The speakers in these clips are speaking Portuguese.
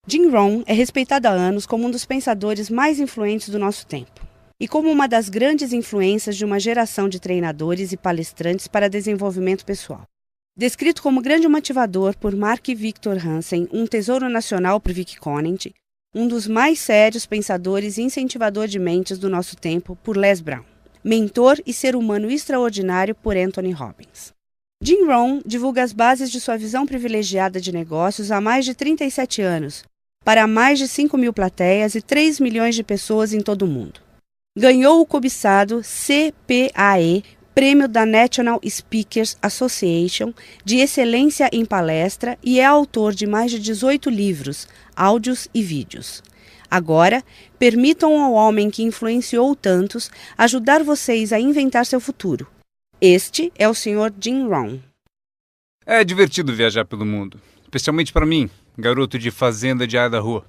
Jim Rohn é respeitado há anos como um dos pensadores mais influentes do nosso tempo e como uma das grandes influências de uma geração de treinadores e palestrantes para desenvolvimento pessoal. Descrito como grande motivador por Mark Victor Hansen, um tesouro nacional por Vic Conant, um dos mais sérios pensadores e incentivador de mentes do nosso tempo por Les Brown, mentor e ser humano extraordinário por Anthony Robbins. Jim Rohn divulga as bases de sua visão privilegiada de negócios há mais de 37 anos, para mais de 5.000 plateias e 3 milhões de pessoas em todo o mundo. Ganhou o cobiçado CPAE, Prêmio da National Speakers Association de Excelência em Palestra e é autor de mais de 18 livros, áudios e vídeos. Agora, permitam ao homem que influenciou tantos ajudar vocês a inventar seu futuro. Este é o Sr. Jim Rohn. É divertido viajar pelo mundo, especialmente para mim, garoto de fazenda de Idaho.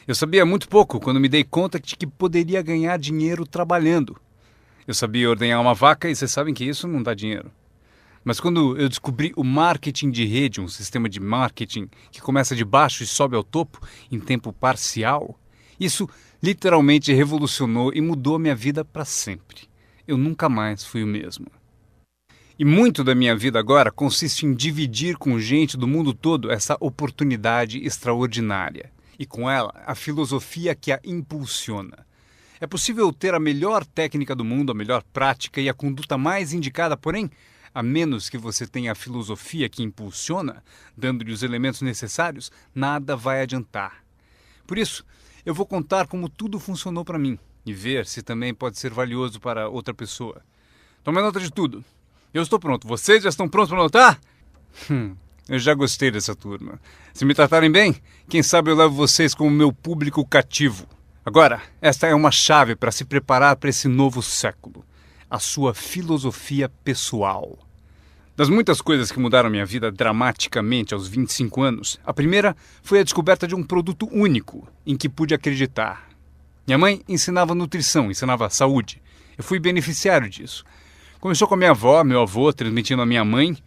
Eu sabia muito pouco quando me dei conta de que poderia ganhar dinheiro trabalhando. Eu sabia ordenhar uma vaca e vocês sabem que isso não dá dinheiro. Mas quando eu descobri o marketing de rede, um sistema de marketing que começa de baixo e sobe ao topo em tempo parcial, isso literalmente revolucionou e mudou minha vida para sempre. Eu nunca mais fui o mesmo. E muito da minha vida agora consiste em dividir com gente do mundo todo essa oportunidade extraordinária. E com ela, a filosofia que a impulsiona. É possível ter a melhor técnica do mundo, a melhor prática e a conduta mais indicada, porém, a menos que você tenha a filosofia que impulsiona, dando-lhe os elementos necessários, nada vai adiantar. Por isso, eu vou contar como tudo funcionou para mim e ver se também pode ser valioso para outra pessoa. Tome nota de tudo. Eu estou pronto. Vocês já estão prontos para anotar? Eu já gostei dessa turma. Se me tratarem bem, quem sabe eu levo vocês como meu público cativo. Agora, esta é uma chave para se preparar para esse novo século. A sua filosofia pessoal. Das muitas coisas que mudaram minha vida dramaticamente aos 25 anos, a primeira foi a descoberta de um produto único em que pude acreditar. Minha mãe ensinava nutrição, ensinava saúde. Eu fui beneficiário disso. Começou com a minha avó, meu avô, transmitindo a minha mãe,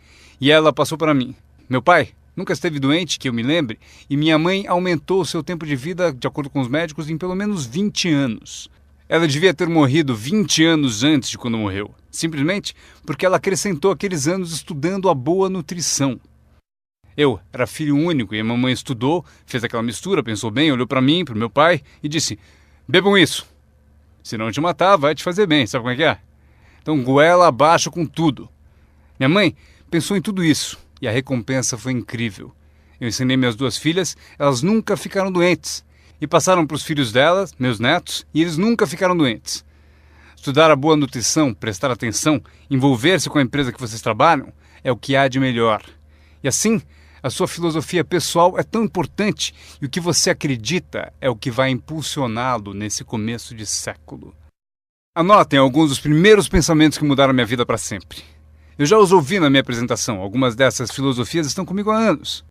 e ela passou para mim. Meu pai nunca esteve doente, que eu me lembre, e minha mãe aumentou o seu tempo de vida, de acordo com os médicos, em pelo menos 20 anos. Ela devia ter morrido 20 anos antes de quando morreu, simplesmente porque ela acrescentou aqueles anos estudando a boa nutrição. Eu era filho único e a mamãe estudou, fez aquela mistura, pensou bem, olhou para mim, para o meu pai e disse: bebam isso. Se não te matar, vai te fazer bem, sabe como é que é? Então goela abaixo com tudo. Minha mãe pensou em tudo isso e a recompensa foi incrível. Eu ensinei minhas duas filhas, elas nunca ficaram doentes. E passaram para os filhos delas, meus netos, e eles nunca ficaram doentes. Estudar a boa nutrição, prestar atenção, envolver-se com a empresa que vocês trabalham, é o que há de melhor. E assim, a sua filosofia pessoal é tão importante e o que você acredita é o que vai impulsioná-lo nesse começo de século. Anotem alguns dos primeiros pensamentos que mudaram minha vida para sempre. Eu já os ouvi na minha apresentação, algumas dessas filosofias estão comigo há anos.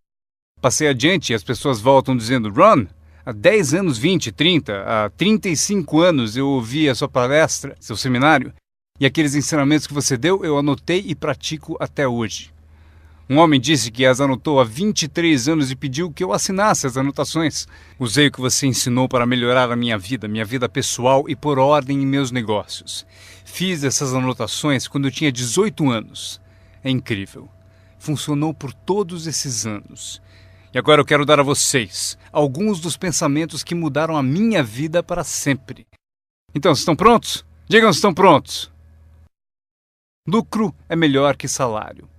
Passei adiante e as pessoas voltam dizendo: Ron, há 10 anos, 20, 30, há 35 anos eu ouvi a sua palestra, seu seminário, e aqueles ensinamentos que você deu eu anotei e pratico até hoje. Um homem disse que as anotou há 23 anos e pediu que eu assinasse as anotações. Usei o que você ensinou para melhorar a minha vida pessoal e pôr ordem em meus negócios. Fiz essas anotações quando eu tinha 18 anos. É incrível. Funcionou por todos esses anos. E agora eu quero dar a vocês alguns dos pensamentos que mudaram a minha vida para sempre. Então, estão prontos? Digam se estão prontos. Lucro é melhor que salário.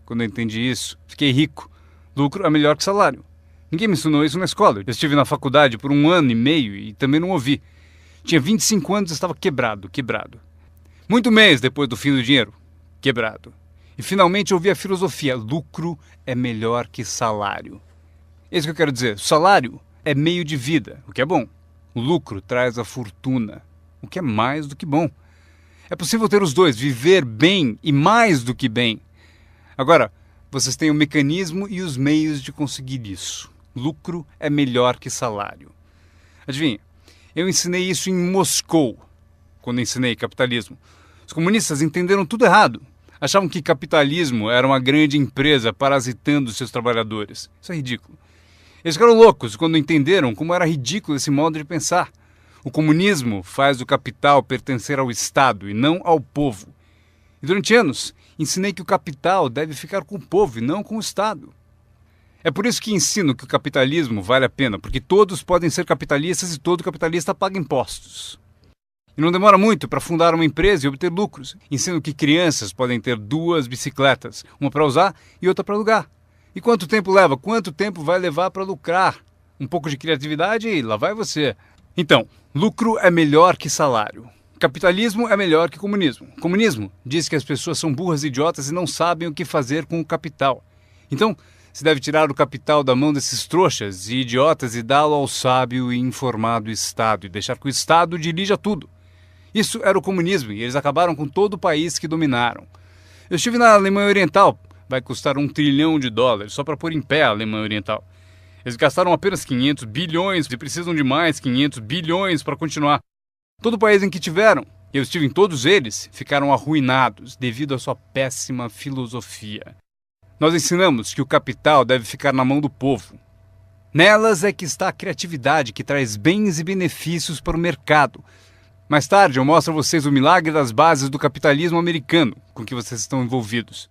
Quando eu entendi isso, fiquei rico. Lucro é melhor que salário. Ninguém me ensinou isso na escola. Eu estive na faculdade por 1 ano e meio e também não ouvi. Tinha 25 anos e estava quebrado. Muito mês depois do fim do dinheiro. Quebrado. E finalmente ouvi a filosofia: lucro é melhor que salário. É isso que eu quero dizer. O salário é meio de vida, o que é bom. O lucro traz a fortuna, o que é mais do que bom. É possível ter os dois, viver bem e mais do que bem. Agora, vocês têm o mecanismo e os meios de conseguir isso. Lucro é melhor que salário. Adivinha, eu ensinei isso em Moscou, quando ensinei capitalismo. Os comunistas entenderam tudo errado. Achavam que capitalismo era uma grande empresa parasitando seus trabalhadores. Isso é ridículo. Eles ficaram loucos quando entenderam como era ridículo esse modo de pensar. O comunismo faz o capital pertencer ao Estado e não ao povo. E durante anos, ensinei que o capital deve ficar com o povo e não com o Estado. É por isso que ensino que o capitalismo vale a pena, porque todos podem ser capitalistas e todo capitalista paga impostos. E não demora muito para fundar uma empresa e obter lucros. Ensino que crianças podem ter 2 bicicletas, uma para usar e outra para alugar. E quanto tempo leva? Quanto tempo vai levar para lucrar? Um pouco de criatividade e lá vai você. Então, lucro é melhor que salário. Capitalismo é melhor que comunismo. Comunismo diz que as pessoas são burras e idiotas e não sabem o que fazer com o capital. Então, se deve tirar o capital da mão desses trouxas e idiotas e dá-lo ao sábio e informado Estado e deixar que o Estado dirija tudo. Isso era o comunismo e eles acabaram com todo o país que dominaram. Eu estive na Alemanha Oriental. Vai custar $1 trilhão só para pôr em pé a Alemanha Oriental. Eles gastaram apenas 500 bilhões e precisam de mais 500 bilhões para continuar. Todo país em que tiveram, e eu estive em todos eles, ficaram arruinados devido à sua péssima filosofia. Nós ensinamos que o capital deve ficar na mão do povo. Nelas é que está a criatividade que traz bens e benefícios para o mercado. Mais tarde eu mostro a vocês o milagre das bases do capitalismo americano com que vocês estão envolvidos.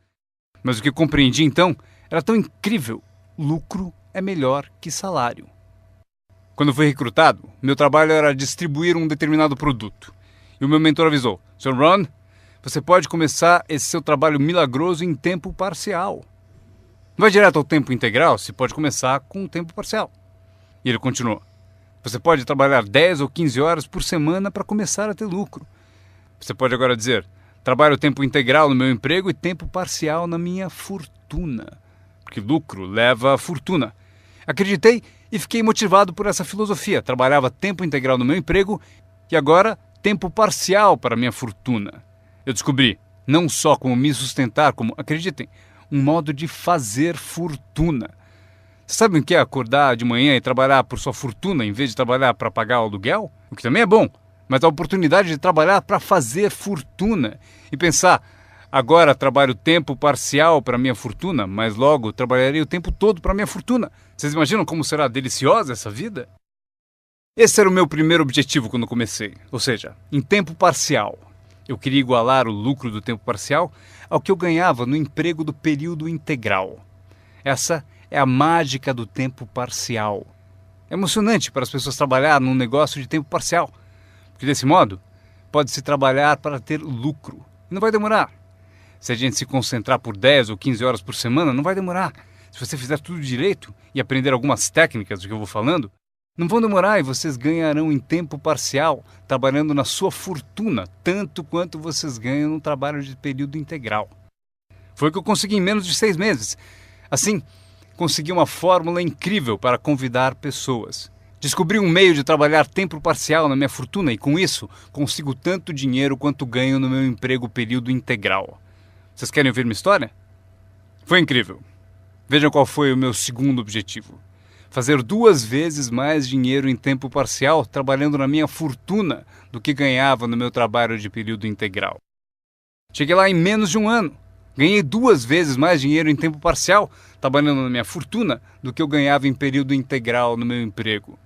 Mas o que eu compreendi então era tão incrível. Lucro é melhor que salário. Quando fui recrutado, meu trabalho era distribuir um determinado produto. E o meu mentor avisou: Sr. Ron, você pode começar esse seu trabalho milagroso em tempo parcial. Não vai direto ao tempo integral, se pode começar com um tempo parcial. E ele continuou: você pode trabalhar 10 ou 15 horas por semana para começar a ter lucro. Você pode agora dizer: trabalho tempo integral no meu emprego e tempo parcial na minha fortuna. Porque lucro leva a fortuna. Acreditei e fiquei motivado por essa filosofia. Trabalhava tempo integral no meu emprego e agora tempo parcial para a minha fortuna. Eu descobri não só como me sustentar, como, acreditem, um modo de fazer fortuna. Vocês sabem o que é acordar de manhã e trabalhar por sua fortuna em vez de trabalhar para pagar o aluguel? O que também é bom, mas a oportunidade de trabalhar para fazer fortuna e pensar: agora trabalho tempo parcial para minha fortuna, mas logo trabalharei o tempo todo para minha fortuna. Vocês imaginam como será deliciosa essa vida? Esse era o meu primeiro objetivo quando comecei, ou seja, em tempo parcial. Eu queria igualar o lucro do tempo parcial ao que eu ganhava no emprego do período integral. Essa é a mágica do tempo parcial. É emocionante para as pessoas trabalhar num negócio de tempo parcial, porque desse modo pode-se trabalhar para ter lucro. E não vai demorar. Se a gente se concentrar por 10 ou 15 horas por semana, não vai demorar. Se você fizer tudo direito e aprender algumas técnicas do que eu vou falando, não vão demorar e vocês ganharão em tempo parcial, trabalhando na sua fortuna, tanto quanto vocês ganham no trabalho de período integral. Foi o que eu consegui em menos de 6 meses. Assim, consegui uma fórmula incrível para convidar pessoas. Descobri um meio de trabalhar tempo parcial na minha fortuna e, com isso, consigo tanto dinheiro quanto ganho no meu emprego período integral. Vocês querem ouvir minha história? Foi incrível. Vejam qual foi o meu segundo objetivo. Fazer 2 vezes mais dinheiro em tempo parcial trabalhando na minha fortuna do que ganhava no meu trabalho de período integral. Cheguei lá em menos de um ano. Ganhei 2 vezes mais dinheiro em tempo parcial trabalhando na minha fortuna do que eu ganhava em período integral no meu emprego.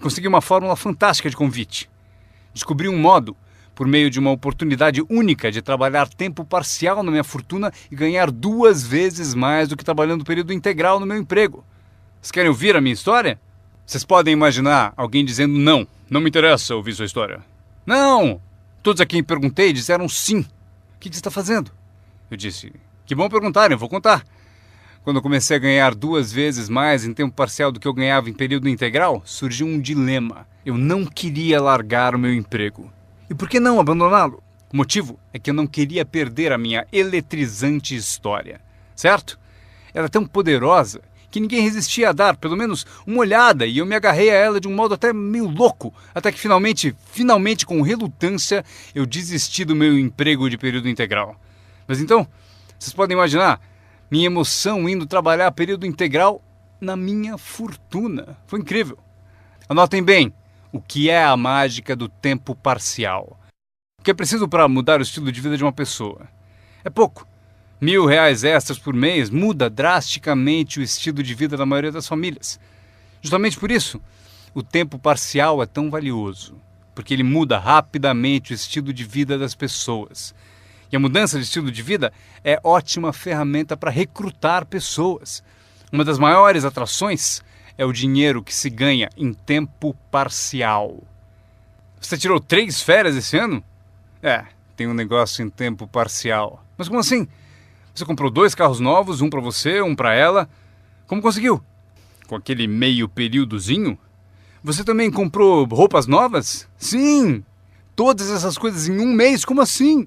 Consegui uma fórmula fantástica de convite. Descobri um modo, por meio de uma oportunidade única de trabalhar tempo parcial na minha fortuna e ganhar 2 vezes mais do que trabalhando período integral no meu emprego. Vocês querem ouvir a minha história? Vocês podem imaginar alguém dizendo: não me interessa ouvir sua história. Não! Todos a quem perguntei disseram sim. O que você está fazendo? Eu disse: que bom perguntarem, eu vou contar. Quando eu comecei a ganhar 2 vezes mais em tempo parcial do que eu ganhava em período integral, surgiu um dilema. Eu não queria largar o meu emprego. E por que não abandoná-lo? O motivo é que eu não queria perder a minha eletrizante história. Certo? Ela é tão poderosa que ninguém resistia a dar pelo menos uma olhada e eu me agarrei a ela de um modo até meio louco, até que finalmente com relutância, eu desisti do meu emprego de período integral. Mas então, vocês podem imaginar minha emoção indo trabalhar período integral na minha fortuna. Foi incrível. Anotem bem o que é a mágica do tempo parcial. O que é preciso para mudar o estilo de vida de uma pessoa? É pouco. R$1.000 extras por mês muda drasticamente o estilo de vida da maioria das famílias. Justamente por isso, o tempo parcial é tão valioso, porque ele muda rapidamente o estilo de vida das pessoas. E a mudança de estilo de vida é ótima ferramenta para recrutar pessoas. Uma das maiores atrações é o dinheiro que se ganha em tempo parcial. Você tirou 3 férias esse ano? Tem um negócio em tempo parcial. Mas como assim? Você comprou 2 carros novos, um para você, um para ela. Como conseguiu? Com aquele meio períodozinho? Você também comprou roupas novas? Sim! Todas essas coisas em um mês? Como assim?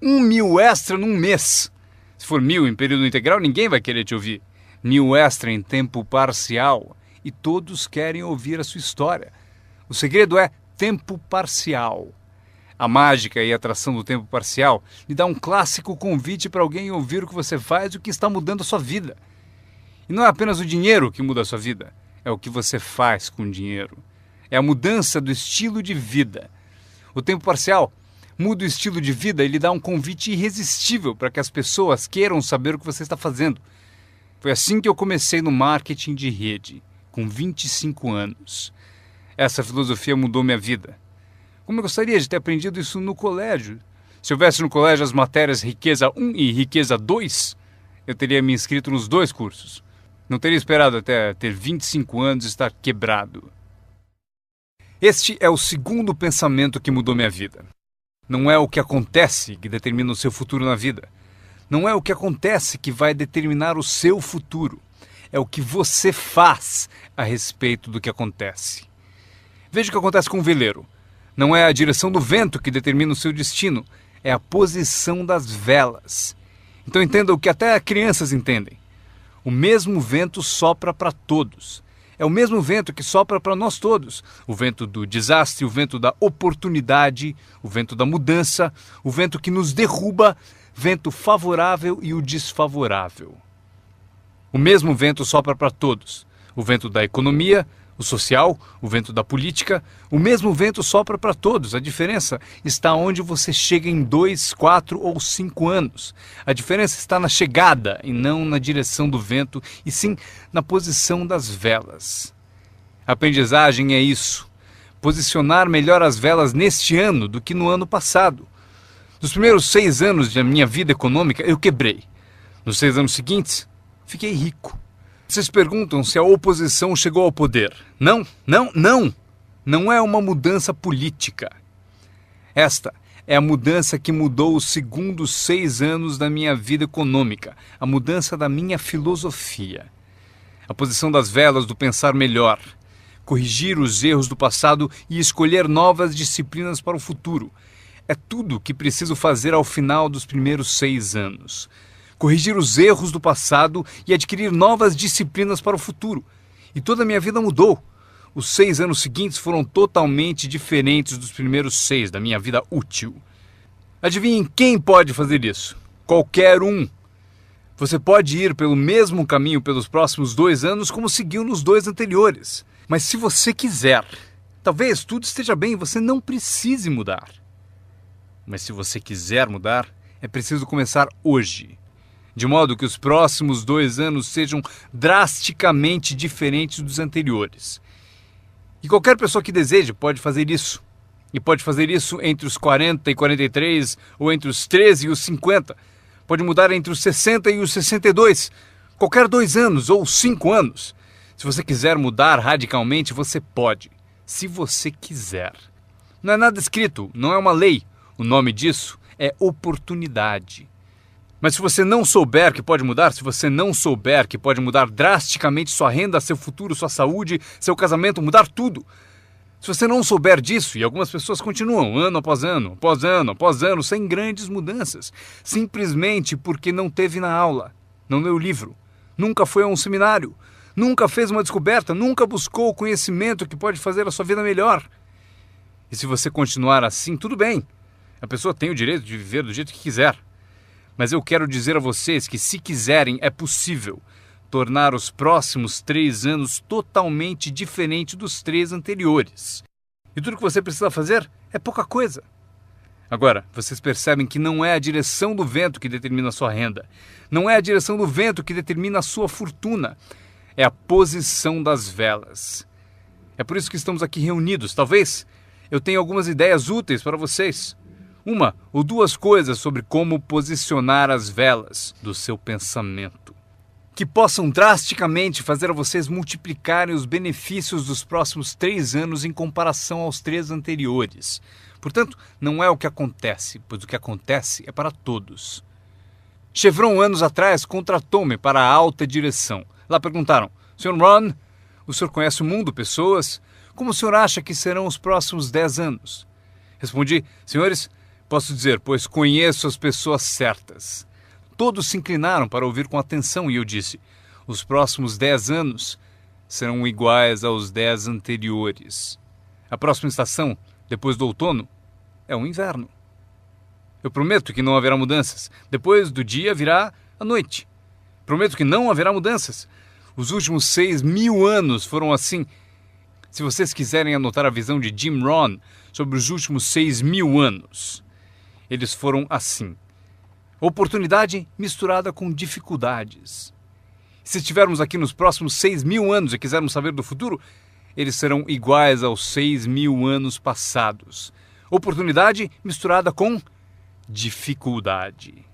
1.000 extra num mês. Se for 1.000 em período integral, ninguém vai querer te ouvir. 1.000 extra em tempo parcial. E todos querem ouvir a sua história. O segredo é tempo parcial. A mágica e a atração do tempo parcial lhe dá um clássico convite para alguém ouvir o que você faz e o que está mudando a sua vida. E não é apenas o dinheiro que muda a sua vida, é o que você faz com o dinheiro. É a mudança do estilo de vida. O tempo parcial muda o estilo de vida e lhe dá um convite irresistível para que as pessoas queiram saber o que você está fazendo. Foi assim que eu comecei no marketing de rede, com 25 anos. Essa filosofia mudou minha vida. Como eu gostaria de ter aprendido isso no colégio. Se houvesse no colégio as matérias Riqueza 1 e Riqueza 2, eu teria me inscrito nos 2 cursos. Não teria esperado até ter 25 anos e estar quebrado. Este é o segundo pensamento que mudou minha vida. Não é o que acontece que determina o seu futuro na vida. Não é o que acontece que vai determinar o seu futuro. É o que você faz a respeito do que acontece. Veja o que acontece com um veleiro. Não é a direção do vento que determina o seu destino, é a posição das velas. Então entenda o que até crianças entendem. O mesmo vento sopra para todos. É o mesmo vento que sopra para nós todos. O vento do desastre, o vento da oportunidade, o vento da mudança, o vento que nos derruba, vento favorável e o desfavorável. O mesmo vento sopra para todos. O vento da economia, o social, o vento da política, o mesmo vento sopra para todos. A diferença está onde você chega em 2, 4 ou 5 anos. A diferença está na chegada e não na direção do vento, e sim na posição das velas. A aprendizagem é isso. Posicionar melhor as velas neste ano do que no ano passado. Nos primeiros 6 anos da minha vida econômica, eu quebrei. Nos 6 anos seguintes, fiquei rico. Vocês perguntam se a oposição chegou ao poder. Não. Não é uma mudança política. Esta é a mudança que mudou os segundos 6 anos da minha vida econômica. A mudança da minha filosofia. A posição das velas do pensar melhor. Corrigir os erros do passado e escolher novas disciplinas para o futuro. É tudo o que preciso fazer ao final dos primeiros 6 anos. Corrigir os erros do passado e adquirir novas disciplinas para o futuro. E toda a minha vida mudou. Os 6 anos seguintes foram totalmente diferentes dos primeiros 6 da minha vida útil. Adivinhem quem pode fazer isso? Qualquer um. Você pode ir pelo mesmo caminho pelos próximos 2 anos como seguiu nos 2 anteriores. Mas se você quiser, talvez tudo esteja bem e você não precise mudar. Mas se você quiser mudar, é preciso começar hoje. De modo que os próximos 2 anos sejam drasticamente diferentes dos anteriores. E qualquer pessoa que deseje pode fazer isso. E pode fazer isso entre os 40 e 43, ou entre os 13 e os 50. Pode mudar entre os 60 e os 62. Qualquer 2 anos ou 5 anos. Se você quiser mudar radicalmente, você pode. Se você quiser. Não é nada escrito, não é uma lei. O nome disso é oportunidade. Mas se você não souber que pode mudar, se você não souber que pode mudar drasticamente sua renda, seu futuro, sua saúde, seu casamento, mudar tudo. Se você não souber disso, e algumas pessoas continuam ano após ano, após ano, após ano, sem grandes mudanças, simplesmente porque não teve na aula, não leu o livro, nunca foi a um seminário, nunca fez uma descoberta, nunca buscou o conhecimento que pode fazer a sua vida melhor. E se você continuar assim, tudo bem. A pessoa tem o direito de viver do jeito que quiser. Mas eu quero dizer a vocês que, se quiserem, é possível tornar os próximos 3 anos totalmente diferente dos 3 anteriores. E tudo que você precisa fazer é pouca coisa. Agora, vocês percebem que não é a direção do vento que determina a sua renda. Não é a direção do vento que determina a sua fortuna. é a posição das velas. É por isso que estamos aqui reunidos. Talvez eu tenha algumas ideias úteis para vocês. Uma ou duas coisas sobre como posicionar as velas do seu pensamento, que possam drasticamente fazer a vocês multiplicarem os benefícios dos próximos 3 anos em comparação aos 3 anteriores. Portanto, não é o que acontece, pois o que acontece é para todos. Chevron, anos atrás, contratou-me para a alta direção. Lá perguntaram: Sr. Ron, o senhor conhece o mundo, pessoas? Como o senhor acha que serão os próximos 10 anos? Respondi: senhores, posso dizer, pois conheço as pessoas certas. Todos se inclinaram para ouvir com atenção e eu disse: os próximos 10 anos serão iguais aos 10 anteriores. A próxima estação, depois do outono, é o inverno. Eu prometo que não haverá mudanças. Depois do dia virá a noite. Prometo que não haverá mudanças. Os últimos 6.000 anos foram assim. Se vocês quiserem anotar a visão de Jim Rohn sobre os últimos 6.000 anos, eles foram assim. Oportunidade misturada com dificuldades. Se estivermos aqui nos próximos 6.000 anos e quisermos saber do futuro, eles serão iguais aos 6.000 anos passados. Oportunidade misturada com dificuldade.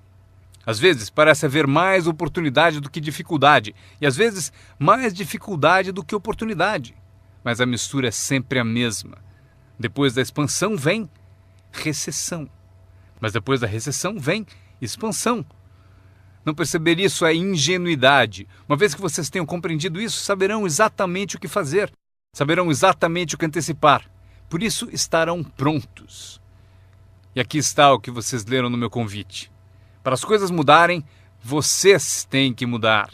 Às vezes parece haver mais oportunidade do que dificuldade, e às vezes mais dificuldade do que oportunidade. Mas a mistura é sempre a mesma. Depois da expansão vem recessão. Mas depois da recessão vem expansão. Não perceber isso é ingenuidade. Uma vez que vocês tenham compreendido isso, saberão exatamente o que fazer. Saberão exatamente o que antecipar. Por isso estarão prontos. E aqui está o que vocês leram no meu convite. Para as coisas mudarem, vocês têm que mudar.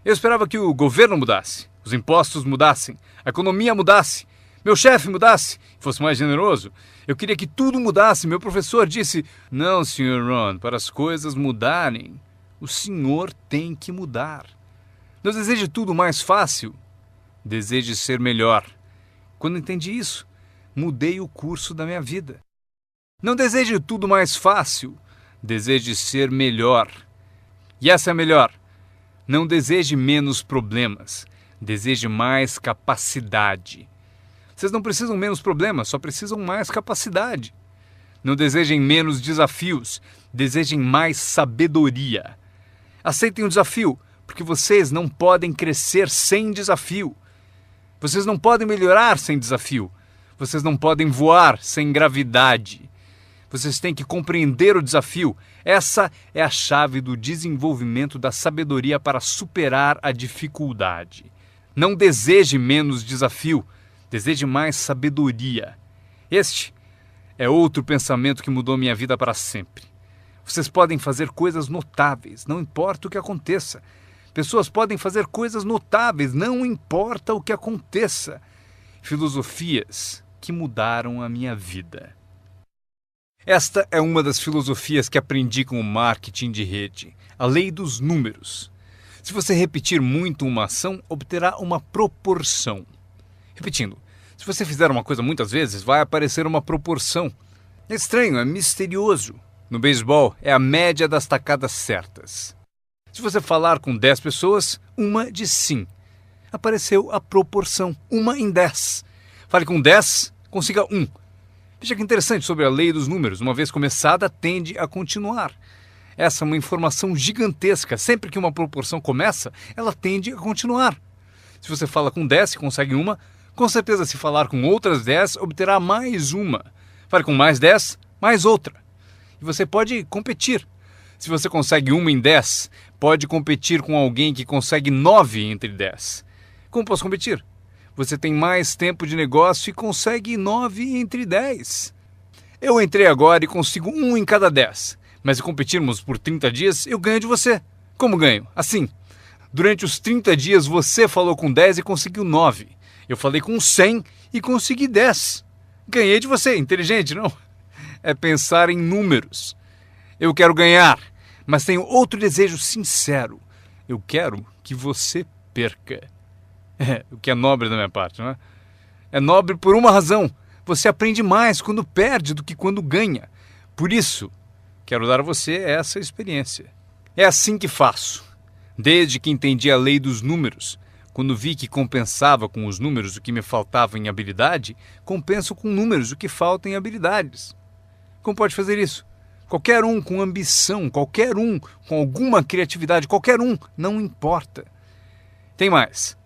Eu esperava que o governo mudasse, os impostos mudassem, a economia mudasse, meu chefe mudasse, fosse mais generoso. Eu queria que tudo mudasse. Meu professor disse: não, Sr. Ron, para as coisas mudarem, o senhor tem que mudar. Não deseje tudo mais fácil, deseje ser melhor. Quando entendi isso, mudei o curso da minha vida. Não deseje tudo mais fácil, deseje ser melhor. E essa é a melhor. Não deseje menos problemas, deseje mais capacidade. Vocês não precisam menos problemas, só precisam mais capacidade. Não desejem menos desafios, desejem mais sabedoria. Aceitem o desafio, porque vocês não podem crescer sem desafio. Vocês não podem melhorar sem desafio. Vocês não podem voar sem gravidade. Vocês têm que compreender o desafio. Essa é a chave do desenvolvimento da sabedoria para superar a dificuldade. Não deseje menos desafio, deseje mais sabedoria. Este é outro pensamento que mudou minha vida para sempre. Vocês podem fazer coisas notáveis, não importa o que aconteça. Pessoas podem fazer coisas notáveis, não importa o que aconteça. Filosofias que mudaram a minha vida. Esta é uma das filosofias que aprendi com o marketing de rede, a lei dos números. Se você repetir muito uma ação, obterá uma proporção. Repetindo, se você fizer uma coisa muitas vezes, vai aparecer uma proporção. É estranho, é misterioso. No beisebol, é a média das tacadas certas. Se você falar com 10 pessoas, uma diz sim. Apareceu a proporção, 1 em 10. Fale com 10, consiga 1. Veja que interessante sobre a lei dos números. Uma vez começada, tende a continuar. Essa é uma informação gigantesca. Sempre que uma proporção começa, ela tende a continuar. Se você fala com 10 e consegue uma, com certeza se falar com outras 10, obterá mais uma. Fale com mais 10, mais outra. E você pode competir. Se você consegue 1 em 10, pode competir com alguém que consegue 9 entre 10. Como posso competir? Você tem mais tempo de negócio e consegue 9 entre 10. Eu entrei agora e consigo 1 em cada 10. Mas se competirmos por 30 dias, eu ganho de você. Como ganho? Assim. Durante os 30 dias você falou com 10 e conseguiu 9. Eu falei com 100 e consegui 10. Ganhei de você. Inteligente, não? É pensar em números. Eu quero ganhar, mas tenho outro desejo sincero. Eu quero que você perca. O que é nobre da minha parte, não é? É nobre por uma razão. Você aprende mais quando perde do que quando ganha. Por isso, quero dar a você essa experiência. É assim que faço. Desde que entendi a lei dos números, Quando vi que compensava com os números o que me faltava em habilidade, compenso com números o que falta em habilidades. Como pode fazer isso? Qualquer um com ambição, qualquer um com alguma criatividade, qualquer um, não importa. Tem mais.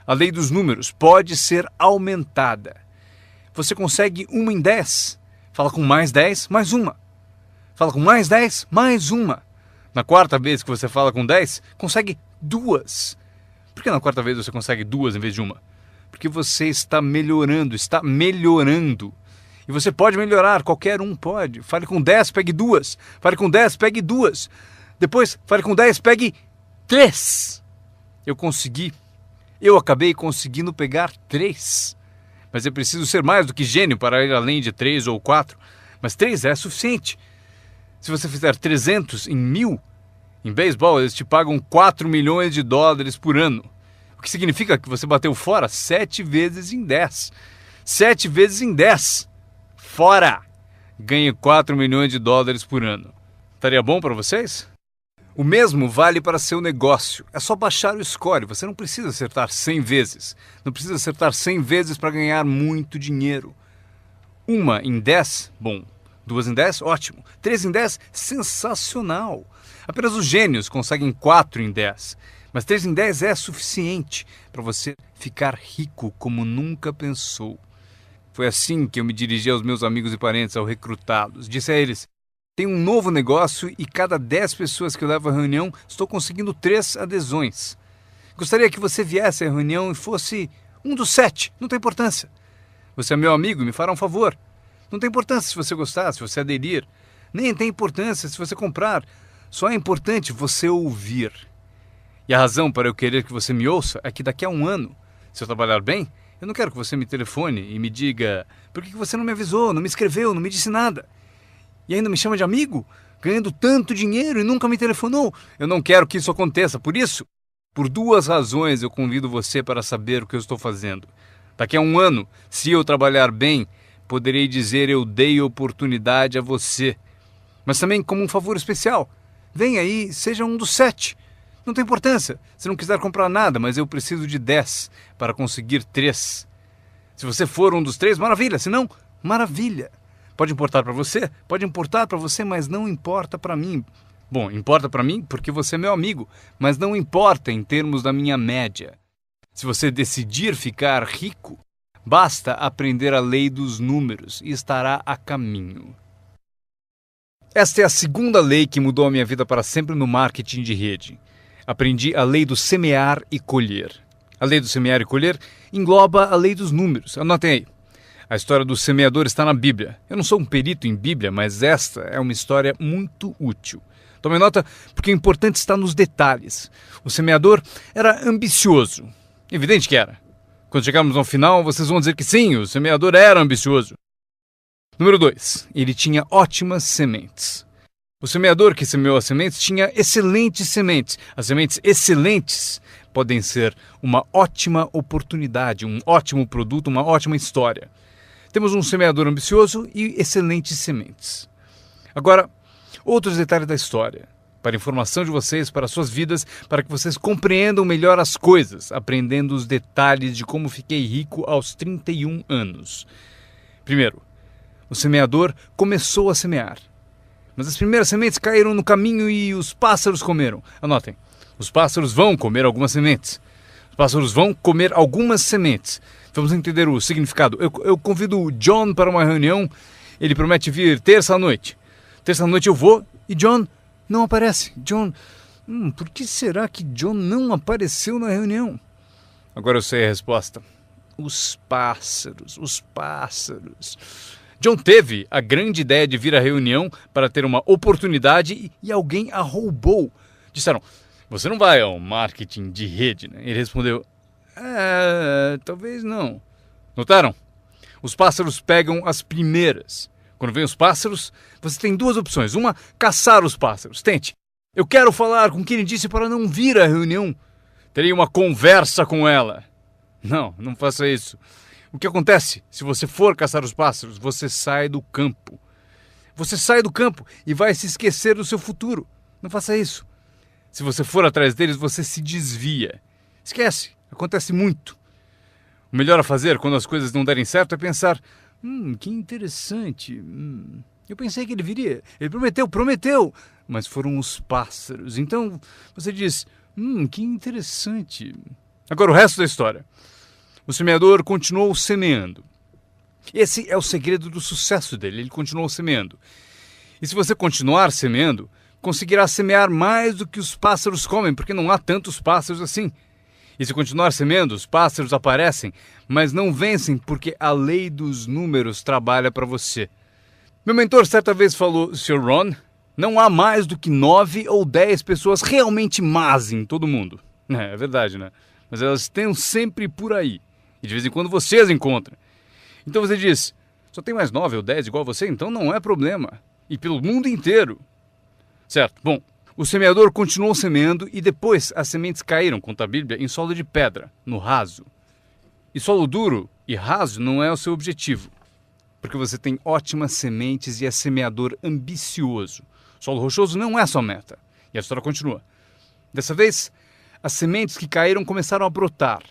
A lei dos números pode ser aumentada. Você consegue 1 em 10. Fala com mais 10, mais uma. Fala com mais 10, mais uma. Na quarta vez que você fala com 10, consegue 2. Por que na quarta vez você consegue 2 em vez de uma? Porque você está melhorando, está melhorando. E você pode melhorar, qualquer um pode. Fale com 10, pegue 2. Fale com 10, pegue 2. Depois, fale com 10, pegue 3. Eu consegui. Eu acabei conseguindo pegar 3. Mas eu preciso ser mais do que gênio para ir além de 3 ou 4. Mas 3 é suficiente. Se você fizer 300 em 1000, em beisebol eles te pagam 4 milhões de dólares por ano. O que significa que você bateu fora 7 vezes em 10. 7 vezes em 10. Fora! Ganhe 4 milhões de dólares por ano. Estaria bom para vocês? O mesmo vale para seu negócio. É só baixar o score. Você não precisa acertar 100 vezes. Não precisa acertar 100 vezes para ganhar muito dinheiro. 1 em 10, bom. 2 em 10, ótimo. 3 em 10, sensacional. Apenas os gênios conseguem 4 em 10. Mas 3 em 10 é suficiente para você ficar rico como nunca pensou. Foi assim que eu me dirigi aos meus amigos e parentes ao recrutá-los. Disse a eles: tem um novo negócio e cada 10 pessoas que eu levo à reunião, estou conseguindo 3 adesões. Gostaria que você viesse à reunião e fosse um dos 7, não tem importância. Você é meu amigo e me fará um favor. Não tem importância se você gostar, se você aderir. Nem tem importância se você comprar. Só é importante você ouvir. E a razão para eu querer que você me ouça é que daqui a 1 ano, se eu trabalhar bem, eu não quero que você me telefone e me diga: por que você não me avisou, não me escreveu, não me disse nada? E ainda me chama de amigo, ganhando tanto dinheiro e nunca me telefonou. Eu não quero que isso aconteça. Por isso, por 2 razões eu convido você para saber o que eu estou fazendo. Daqui a 1 ano, se eu trabalhar bem, poderei dizer: eu dei oportunidade a você. Mas também como um favor especial. Venha aí, seja um dos 7. Não tem importância se não quiser comprar nada, mas eu preciso de 10 para conseguir 3. Se você for um dos 3, maravilha. Se não, maravilha. Pode importar para você? Pode importar para você, mas não importa para mim. Bom, importa para mim porque você é meu amigo, mas não importa em termos da minha média. Se você decidir ficar rico, basta aprender a lei dos números e estará a caminho. Esta é a segunda lei que mudou a minha vida para sempre no marketing de rede. Aprendi a lei do semear e colher. A lei do semear e colher engloba a lei dos números. Anotem aí. A história do semeador está na Bíblia. Eu não sou um perito em Bíblia, mas esta é uma história muito útil. Tome nota, porque o importante está nos detalhes. O semeador era ambicioso. Evidente que era. Quando chegarmos ao final, vocês vão dizer que sim, o semeador era ambicioso. Número 2. Ele tinha ótimas sementes. O semeador que semeou as sementes tinha excelentes sementes. As sementes excelentes podem ser uma ótima oportunidade, um ótimo produto, uma ótima história. Temos um semeador ambicioso e excelentes sementes. Agora, outros detalhes da história. Para a informação de vocês, para suas vidas, para que vocês compreendam melhor as coisas, aprendendo os detalhes de como fiquei rico aos 31 anos. Primeiro, o semeador começou a semear. Mas as primeiras sementes caíram no caminho e os pássaros comeram. Anotem, os pássaros vão comer algumas sementes. Os pássaros vão comer algumas sementes. Vamos entender o significado. Eu convido o John para uma reunião. Ele promete vir terça à noite. Terça à noite eu vou e John não aparece. John, por que será que John não apareceu na reunião? Agora eu sei a resposta. Os pássaros, os pássaros. John teve a grande ideia de vir à reunião para ter uma oportunidade e alguém a roubou. Disseram: você não vai ao marketing de rede, né? Ele respondeu: talvez não. Notaram? Os pássaros pegam as primeiras. Quando vem os pássaros, você tem 2 opções. Uma, caçar os pássaros. Tente. Eu quero falar com quem disse para não vir à reunião. Terei uma conversa com ela. Não, não faça isso. O que acontece? Se você for caçar os pássaros, você sai do campo. Você sai do campo e vai se esquecer do seu futuro. Não faça isso. Se você for atrás deles, você se desvia. Esquece. Acontece muito. O melhor a fazer quando as coisas não derem certo é pensar, que interessante. Eu pensei que ele viria. Ele prometeu. Mas foram os pássaros. Então você diz, que interessante. Agora o resto da história. O semeador continuou semeando. Esse é o segredo do sucesso dele. Ele continuou semeando. E se você continuar semeando, conseguirá semear mais do que os pássaros comem, porque não há tantos pássaros assim. E se continuar semeando, os pássaros aparecem, mas não vencem porque a lei dos números trabalha para você. Meu mentor certa vez falou, Sr. Ron, não há mais do que 9 ou 10 pessoas realmente más em todo mundo. É verdade, né? Mas elas estão sempre por aí. E de vez em quando você as encontra. Então você diz, só tem mais 9 ou 10 igual a você, então não é problema. E pelo mundo inteiro. Certo, bom. O semeador continuou semeando e depois as sementes caíram, conta a Bíblia, em solo de pedra, no raso. E solo duro e raso não é o seu objetivo, porque você tem ótimas sementes e é semeador ambicioso. Solo rochoso não é sua meta. E a história continua. Dessa vez, as sementes que caíram começaram a brotar,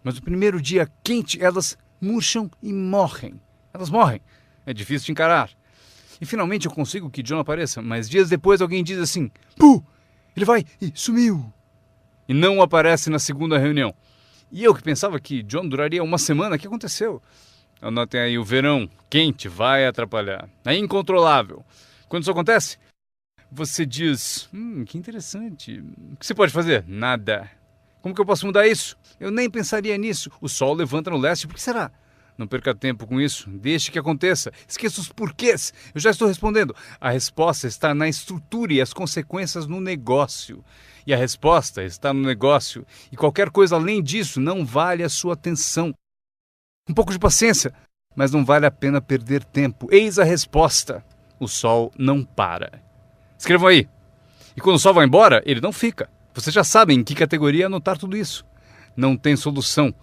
mas no primeiro dia quente elas murcham e morrem. Elas morrem. É difícil de encarar. E finalmente eu consigo que John apareça, mas dias depois alguém diz assim, Puh! Ele vai e sumiu. E não aparece na segunda reunião. E eu que pensava que John duraria uma semana, o que aconteceu? Anotem aí, o verão quente vai atrapalhar. É incontrolável. Quando isso acontece, você diz, que interessante. O que você pode fazer? Nada. Como que eu posso mudar isso? Eu nem pensaria nisso. O sol levanta no leste, por que será? Não perca tempo com isso, deixe que aconteça. Esqueça os porquês, eu já estou respondendo. A resposta está na estrutura e as consequências no negócio. E a resposta está no negócio. E qualquer coisa além disso não vale a sua atenção. Um pouco de paciência, mas não vale a pena perder tempo. Eis a resposta. O sol não para. Escrevam aí. E quando o sol vai embora, ele não fica. Vocês já sabem em que categoria anotar tudo isso. Não tem solução.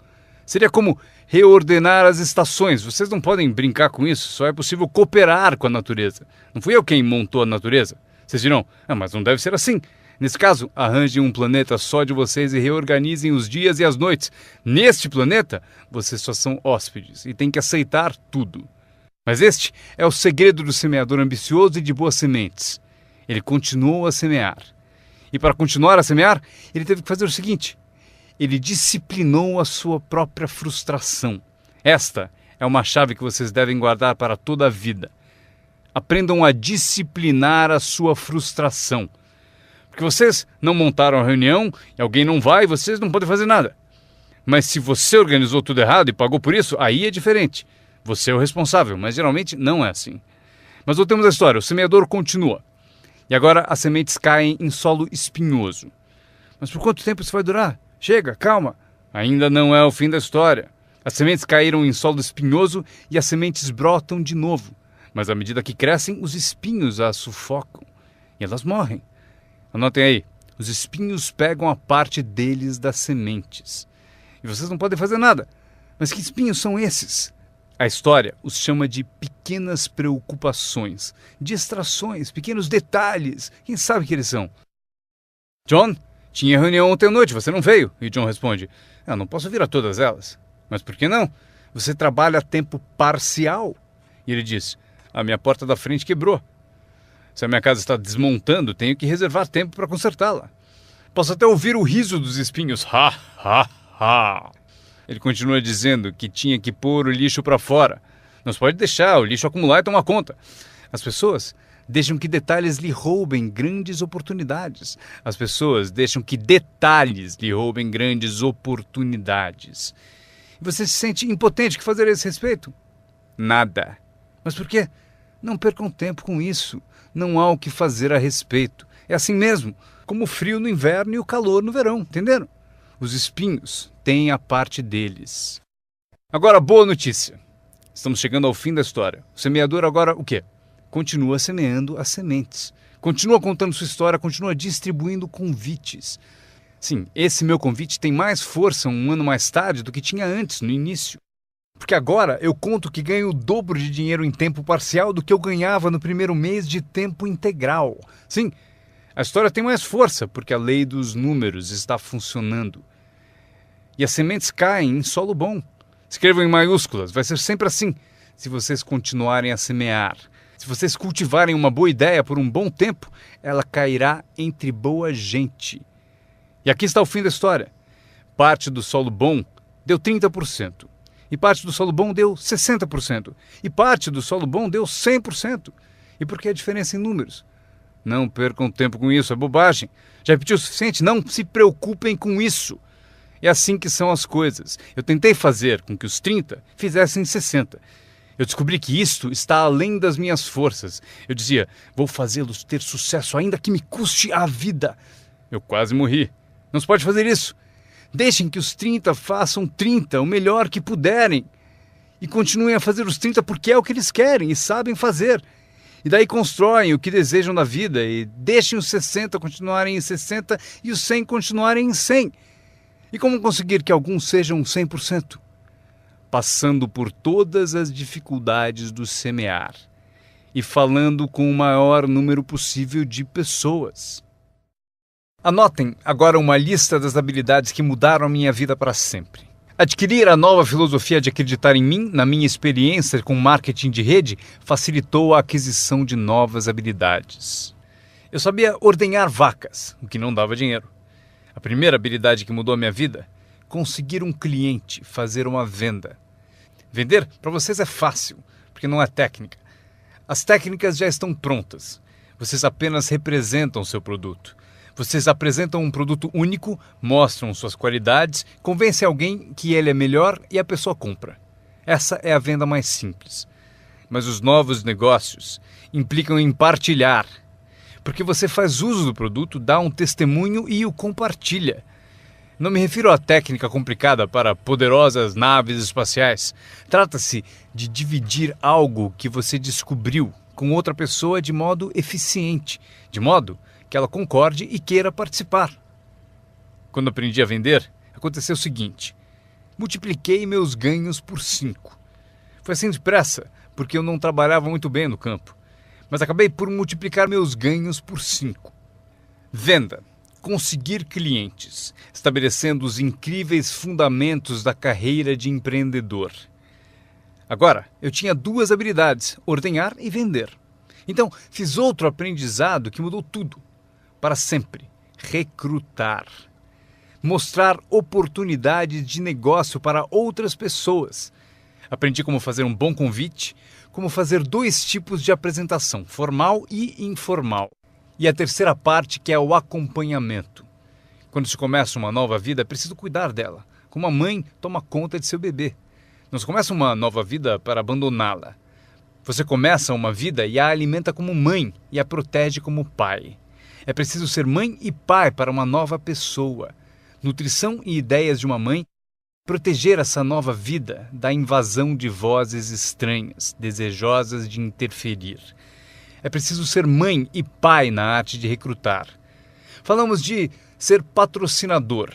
Seria como reordenar as estações. Vocês não podem brincar com isso. Só é possível cooperar com a natureza. Não fui eu quem montou a natureza. Vocês dirão, mas não deve ser assim. Nesse caso, arranjem um planeta só de vocês e reorganizem os dias e as noites. Neste planeta, vocês só são hóspedes e têm que aceitar tudo. Mas este é o segredo do semeador ambicioso e de boas sementes. Ele continuou a semear. E para continuar a semear, ele teve que fazer o seguinte. Ele disciplinou a sua própria frustração. Esta é uma chave que vocês devem guardar para toda a vida. Aprendam a disciplinar a sua frustração. Porque vocês não montaram a reunião e alguém não vai, vocês não podem fazer nada. Mas se você organizou tudo errado e pagou por isso, aí é diferente. Você é o responsável, mas geralmente não é assim. Mas voltemos à história. O semeador continua. E agora as sementes caem em solo espinhoso. Mas por quanto tempo isso vai durar? Chega, calma. Ainda não é o fim da história. As sementes caíram em solo espinhoso e as sementes brotam de novo. Mas à medida que crescem, os espinhos as sufocam. E elas morrem. Anotem aí. Os espinhos pegam a parte deles das sementes. E vocês não podem fazer nada. Mas que espinhos são esses? A história os chama de pequenas preocupações, distrações, pequenos detalhes. Quem sabe que eles são? John? Tinha reunião ontem à noite, você não veio. E John responde, não posso vir a todas elas. Mas por que não? Você trabalha a tempo parcial. E ele diz, a minha porta da frente quebrou. Se a minha casa está desmontando, tenho que reservar tempo para consertá-la. Posso até ouvir o riso dos espinhos. Ha, ha, ha. Ele continua dizendo que tinha que pôr o lixo para fora. Não se pode deixar o lixo acumular e tomar conta. As pessoas deixam que detalhes lhe roubem grandes oportunidades. As pessoas deixam que detalhes lhe roubem grandes oportunidades. E você se sente impotente. O que fazer a esse respeito? Nada. Mas por quê? Não percam tempo com isso. Não há o que fazer a respeito. É assim mesmo, como o frio no inverno e o calor no verão, entenderam? Os espinhos têm a parte deles. Agora, boa notícia. Estamos chegando ao fim da história. O semeador agora o quê? Continua semeando as sementes. Continua contando sua história, continua distribuindo convites. Sim, esse meu convite tem mais força um ano mais tarde do que tinha antes, no início. Porque agora eu conto que ganho o dobro de dinheiro em tempo parcial do que eu ganhava no primeiro mês de tempo integral. Sim, a história tem mais força porque a lei dos números está funcionando. E as sementes caem em solo bom. Escrevam em maiúsculas, vai ser sempre assim, se vocês continuarem a semear. Se vocês cultivarem uma boa ideia por um bom tempo, ela cairá entre boa gente. E aqui está o fim da história. Parte do solo bom deu 30%. E parte do solo bom deu 60%. E parte do solo bom deu 100%. E por que a diferença em números? Não percam tempo com isso, é bobagem. Já repeti o suficiente? Não se preocupem com isso. É assim que são as coisas. Eu tentei fazer com que os 30 fizessem 60. Eu descobri que isto está além das minhas forças. Eu dizia, vou fazê-los ter sucesso ainda que me custe a vida. Eu quase morri. Não se pode fazer isso. Deixem que os 30 façam 30, o melhor que puderem. E continuem a fazer os 30 porque é o que eles querem e sabem fazer. E daí constroem o que desejam da vida e deixem os 60 continuarem em 60 e os 100 continuarem em 100. E como conseguir que alguns sejam 100%? Passando por todas as dificuldades do semear e falando com o maior número possível de pessoas. Anotem agora uma lista das habilidades que mudaram a minha vida para sempre. Adquirir a nova filosofia de acreditar em mim, na minha experiência com marketing de rede, facilitou a aquisição de novas habilidades. Eu sabia ordenhar vacas, o que não dava dinheiro. A primeira habilidade que mudou a minha vida? Conseguir um cliente, fazer uma venda. Vender para vocês é fácil, porque não é técnica. As técnicas já estão prontas. Vocês apenas representam o seu produto. Vocês apresentam um produto único, mostram suas qualidades, convencem alguém que ele é melhor e a pessoa compra. Essa é a venda mais simples. Mas os novos negócios implicam em partilhar, porque você faz uso do produto, dá um testemunho e o compartilha. Não me refiro à técnica complicada para poderosas naves espaciais. Trata-se de dividir algo que você descobriu com outra pessoa de modo eficiente, de modo que ela concorde e queira participar. Quando aprendi a vender, aconteceu o seguinte: multipliquei meus ganhos por 5. Foi assim depressa, porque eu não trabalhava muito bem no campo, mas acabei por multiplicar meus ganhos por 5. Venda. Conseguir clientes, estabelecendo os incríveis fundamentos da carreira de empreendedor. Agora, eu tinha 2 habilidades, ordenhar e vender. Então, fiz outro aprendizado que mudou tudo. Para sempre, recrutar. Mostrar oportunidades de negócio para outras pessoas. Aprendi como fazer um bom convite, como fazer 2 tipos de apresentação, formal e informal. E a terceira parte, que é o acompanhamento. Quando se começa uma nova vida, é preciso cuidar dela. Como a mãe toma conta de seu bebê. Não se começa uma nova vida para abandoná-la. Você começa uma vida e a alimenta como mãe e a protege como pai. É preciso ser mãe e pai para uma nova pessoa. Nutrição e ideias de uma mãe. Proteger essa nova vida da invasão de vozes estranhas, desejosas de interferir. É preciso ser mãe e pai na arte de recrutar. Falamos de ser patrocinador.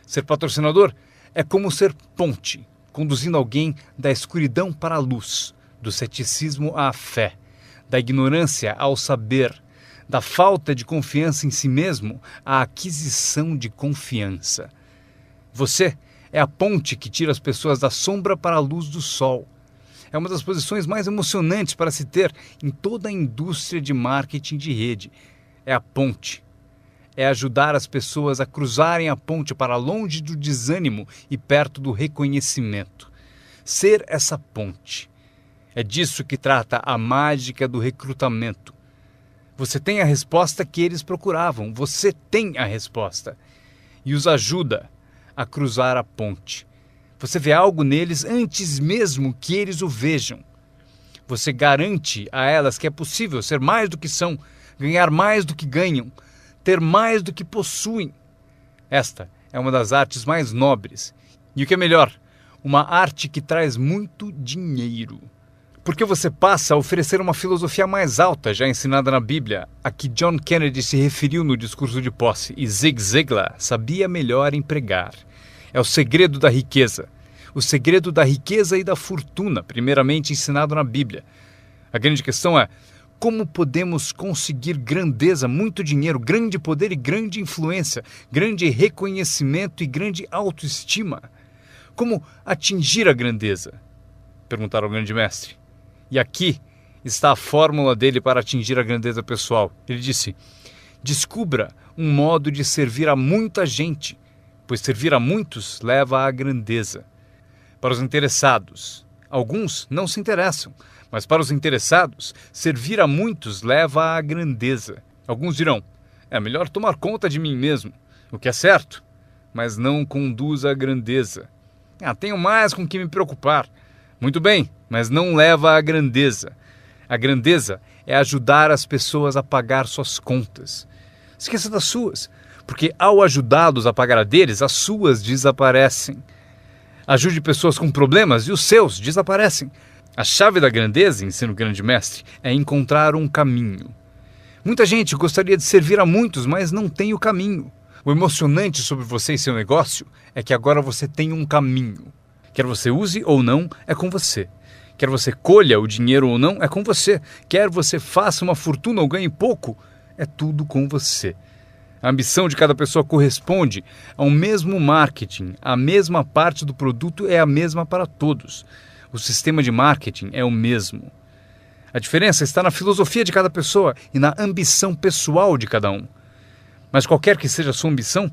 Ser patrocinador é como ser ponte, conduzindo alguém da escuridão para a luz, do ceticismo à fé, da ignorância ao saber, da falta de confiança em si mesmo à aquisição de confiança. Você é a ponte que tira as pessoas da sombra para a luz do sol. É uma das posições mais emocionantes para se ter em toda a indústria de marketing de rede. É a ponte. É ajudar as pessoas a cruzarem a ponte para longe do desânimo e perto do reconhecimento. Ser essa ponte. É disso que trata a mágica do recrutamento. Você tem a resposta que eles procuravam. Você tem a resposta. E os ajuda a cruzar a ponte. Você vê algo neles antes mesmo que eles o vejam. Você garante a elas que é possível ser mais do que são, ganhar mais do que ganham, ter mais do que possuem. Esta é uma das artes mais nobres. E o que é melhor, uma arte que traz muito dinheiro. Porque você passa a oferecer uma filosofia mais alta, já ensinada na Bíblia, a que John Kennedy se referiu no discurso de posse, e Zig Ziglar sabia melhor empregar. É o segredo da riqueza. O segredo da riqueza e da fortuna, primeiramente ensinado na Bíblia. A grande questão é, Como podemos conseguir grandeza, muito dinheiro, grande poder e grande influência, grande reconhecimento e grande autoestima? Como atingir a grandeza? Perguntaram ao grande mestre. E aqui está a fórmula dele para atingir a grandeza pessoal. Ele disse: descubra um modo de servir a muita gente, pois servir a muitos leva à grandeza. Para os interessados, alguns não se interessam, mas para os interessados, servir a muitos leva à grandeza. Alguns dirão: é melhor tomar conta de mim mesmo, o que é certo, mas não conduz à grandeza. Tenho mais com que me preocupar. Muito bem, mas não leva à grandeza. A grandeza é ajudar as pessoas a pagar suas contas. Esqueça das suas, porque ao ajudá-los a pagar a deles, as suas desaparecem. Ajude pessoas com problemas e os seus desaparecem. A chave da grandeza, ensina o grande mestre, é encontrar um caminho. Muita gente gostaria de servir a muitos, mas não tem o caminho. O emocionante sobre você e seu negócio é que agora você tem um caminho. Quer você use ou não, é com você. Quer você colha o dinheiro ou não, é com você. Quer você faça uma fortuna ou ganhe pouco, é tudo com você. A ambição de cada pessoa corresponde ao mesmo marketing. A mesma parte do produto é a mesma para todos. O sistema de marketing é o mesmo. A diferença está na filosofia de cada pessoa e na ambição pessoal de cada um. Mas qualquer que seja a sua ambição,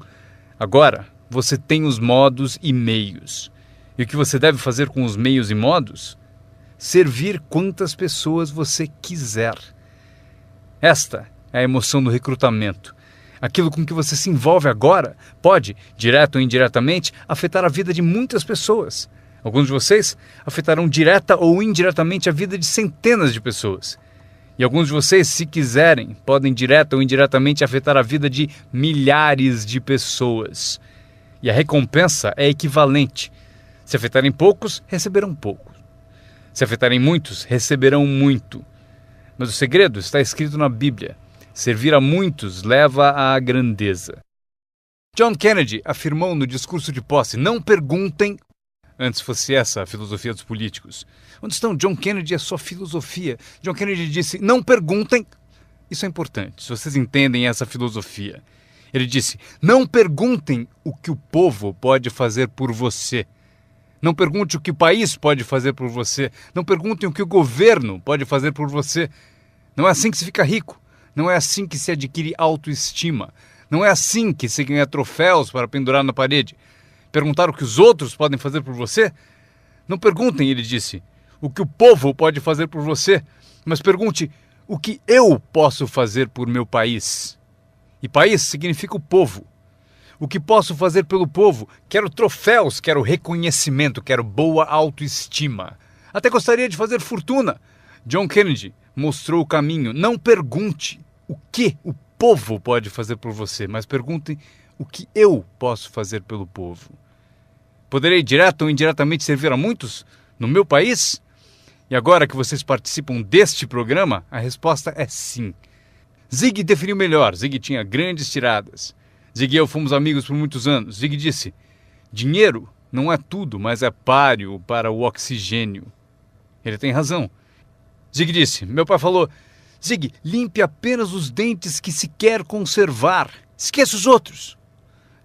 agora você tem os modos e meios. E o que você deve fazer com os meios e modos? Servir quantas pessoas você quiser. Esta é a emoção do recrutamento. Aquilo com que você se envolve agora pode, direto ou indiretamente, afetar a vida de muitas pessoas. Alguns de vocês afetarão direta ou indiretamente a vida de centenas de pessoas. E alguns de vocês, se quiserem, podem direta ou indiretamente afetar a vida de milhares de pessoas. E a recompensa é equivalente. Se afetarem poucos, receberão pouco. Se afetarem muitos, receberão muito. Mas o segredo está escrito na Bíblia. Servir a muitos leva à grandeza. John Kennedy afirmou no discurso de posse: não perguntem. Antes fosse essa a filosofia dos políticos. Onde estão John Kennedy e a sua filosofia? John Kennedy disse: não perguntem. Isso é importante, se vocês entendem essa filosofia. Ele disse: não perguntem o que o povo pode fazer por você. Não pergunte o que o país pode fazer por você. Não perguntem o que o governo pode fazer por você. Não é assim que se fica rico. Não é assim que se adquire autoestima. Não é assim que se ganha troféus para pendurar na parede. Perguntar o que os outros podem fazer por você? Não perguntem, ele disse, o que o povo pode fazer por você, mas pergunte o que eu posso fazer por meu país. E país significa o povo. O que posso fazer pelo povo? Quero troféus, quero reconhecimento, quero boa autoestima. Até gostaria de fazer fortuna. John Kennedy mostrou o caminho. Não pergunte o que o povo pode fazer por você, mas pergunte o que eu posso fazer pelo povo. Poderei direto ou indiretamente servir a muitos no meu país? E agora que vocês participam deste programa, a resposta é sim. Zig definiu melhor. Zig tinha grandes tiradas. Zig e eu fomos amigos por muitos anos. Zig disse: dinheiro não é tudo, mas é páreo para o oxigênio. Ele tem razão. Zig disse: meu pai falou, Zig, limpe apenas os dentes que se quer conservar. Esqueça os outros.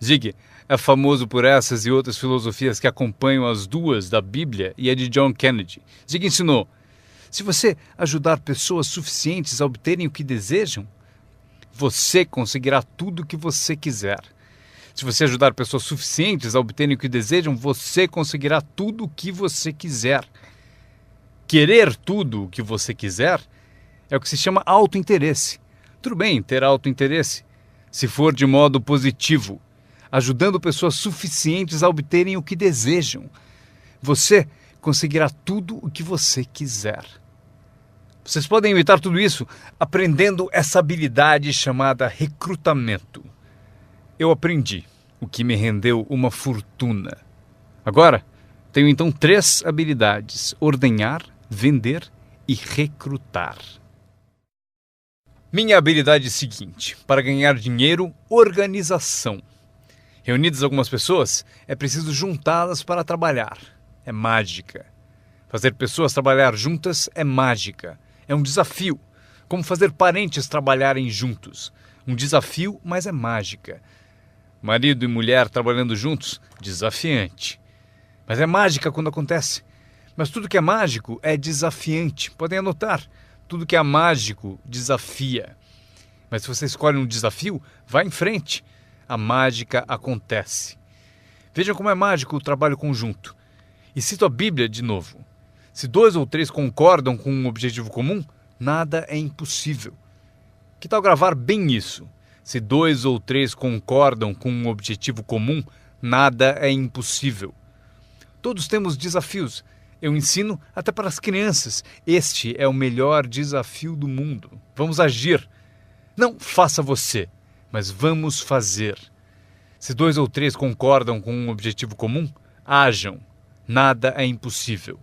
Zig é famoso por essas e outras filosofias que acompanham as duas da Bíblia e a de John Kennedy. Zig ensinou: se você ajudar pessoas suficientes a obterem o que desejam, você conseguirá tudo o que você quiser. Se você ajudar pessoas suficientes a obterem o que desejam, você conseguirá tudo o que você quiser. Querer tudo o que você quiser é o que se chama autointeresse. Tudo bem ter autointeresse, se for de modo positivo, ajudando pessoas suficientes a obterem o que desejam. Você conseguirá tudo o que você quiser. Vocês podem imitar tudo isso aprendendo essa habilidade chamada recrutamento. Eu aprendi, o que me rendeu uma fortuna. Agora, tenho então 3 habilidades: ordenhar, vender e recrutar. Minha habilidade é a seguinte: para ganhar dinheiro, organização. Reunidas algumas pessoas, é preciso juntá-las para trabalhar. É mágica. Fazer pessoas trabalhar juntas é mágica. É um desafio. Como fazer parentes trabalharem juntos. Um desafio, mas é mágica. Marido e mulher trabalhando juntos, desafiante. Mas é mágica quando acontece. Mas tudo que é mágico é desafiante. Podem anotar. Tudo que é mágico desafia. Mas se você escolhe um desafio, vá em frente. A mágica acontece. Vejam como é mágico o trabalho conjunto. E cito a Bíblia de novo. Se 2 ou 3 concordam com um objetivo comum, nada é impossível. Que tal gravar bem isso? Se 2 ou 3 concordam com um objetivo comum, nada é impossível. Todos temos desafios. Eu ensino até para as crianças. Este é o melhor desafio do mundo. Vamos agir. Não faça você, mas vamos fazer. Se 2 ou 3 concordam com um objetivo comum, hajam. Nada é impossível.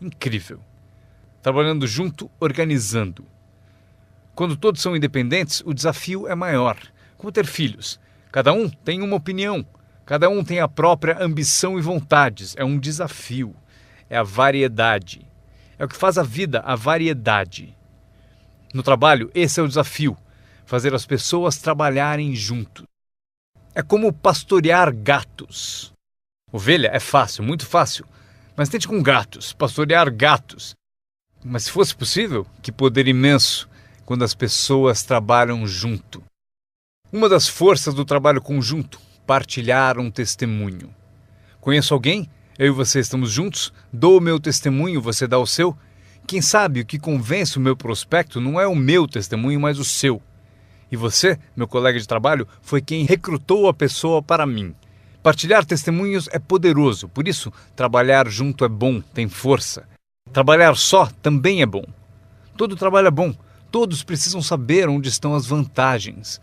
Incrível. Trabalhando junto, organizando. Quando todos são independentes, o desafio é maior. Como ter filhos. Cada um tem uma opinião. Cada um tem a própria ambição e vontades. É um desafio. É a variedade. É o que faz a vida, a variedade. No trabalho, esse é o desafio. Fazer as pessoas trabalharem juntos. É como pastorear gatos. Ovelha é fácil, muito fácil. Mas tente com gatos, pastorear gatos. Mas se fosse possível, que poder imenso quando as pessoas trabalham junto. Uma das forças do trabalho conjunto, partilhar um testemunho. Conheço alguém? Eu e você estamos juntos? Dou o meu testemunho, você dá o seu? Quem sabe o que convence o meu prospecto não é o meu testemunho, mas o seu. E você, meu colega de trabalho, foi quem recrutou a pessoa para mim. Partilhar testemunhos é poderoso, por isso trabalhar junto é bom, tem força. Trabalhar só também é bom. Todo trabalho é bom, todos precisam saber onde estão as vantagens.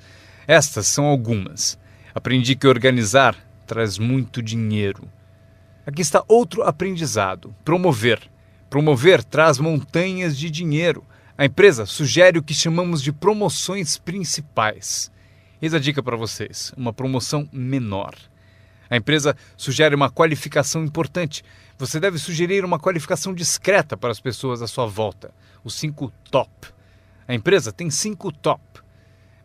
Estas são algumas. Aprendi que organizar traz muito dinheiro. Aqui está outro aprendizado, promover. Promover traz montanhas de dinheiro. A empresa sugere o que chamamos de promoções principais. Eis a dica para vocês, uma promoção menor. A empresa sugere uma qualificação importante. Você deve sugerir uma qualificação discreta para as pessoas à sua volta. Os 5 top. A empresa tem 5 top.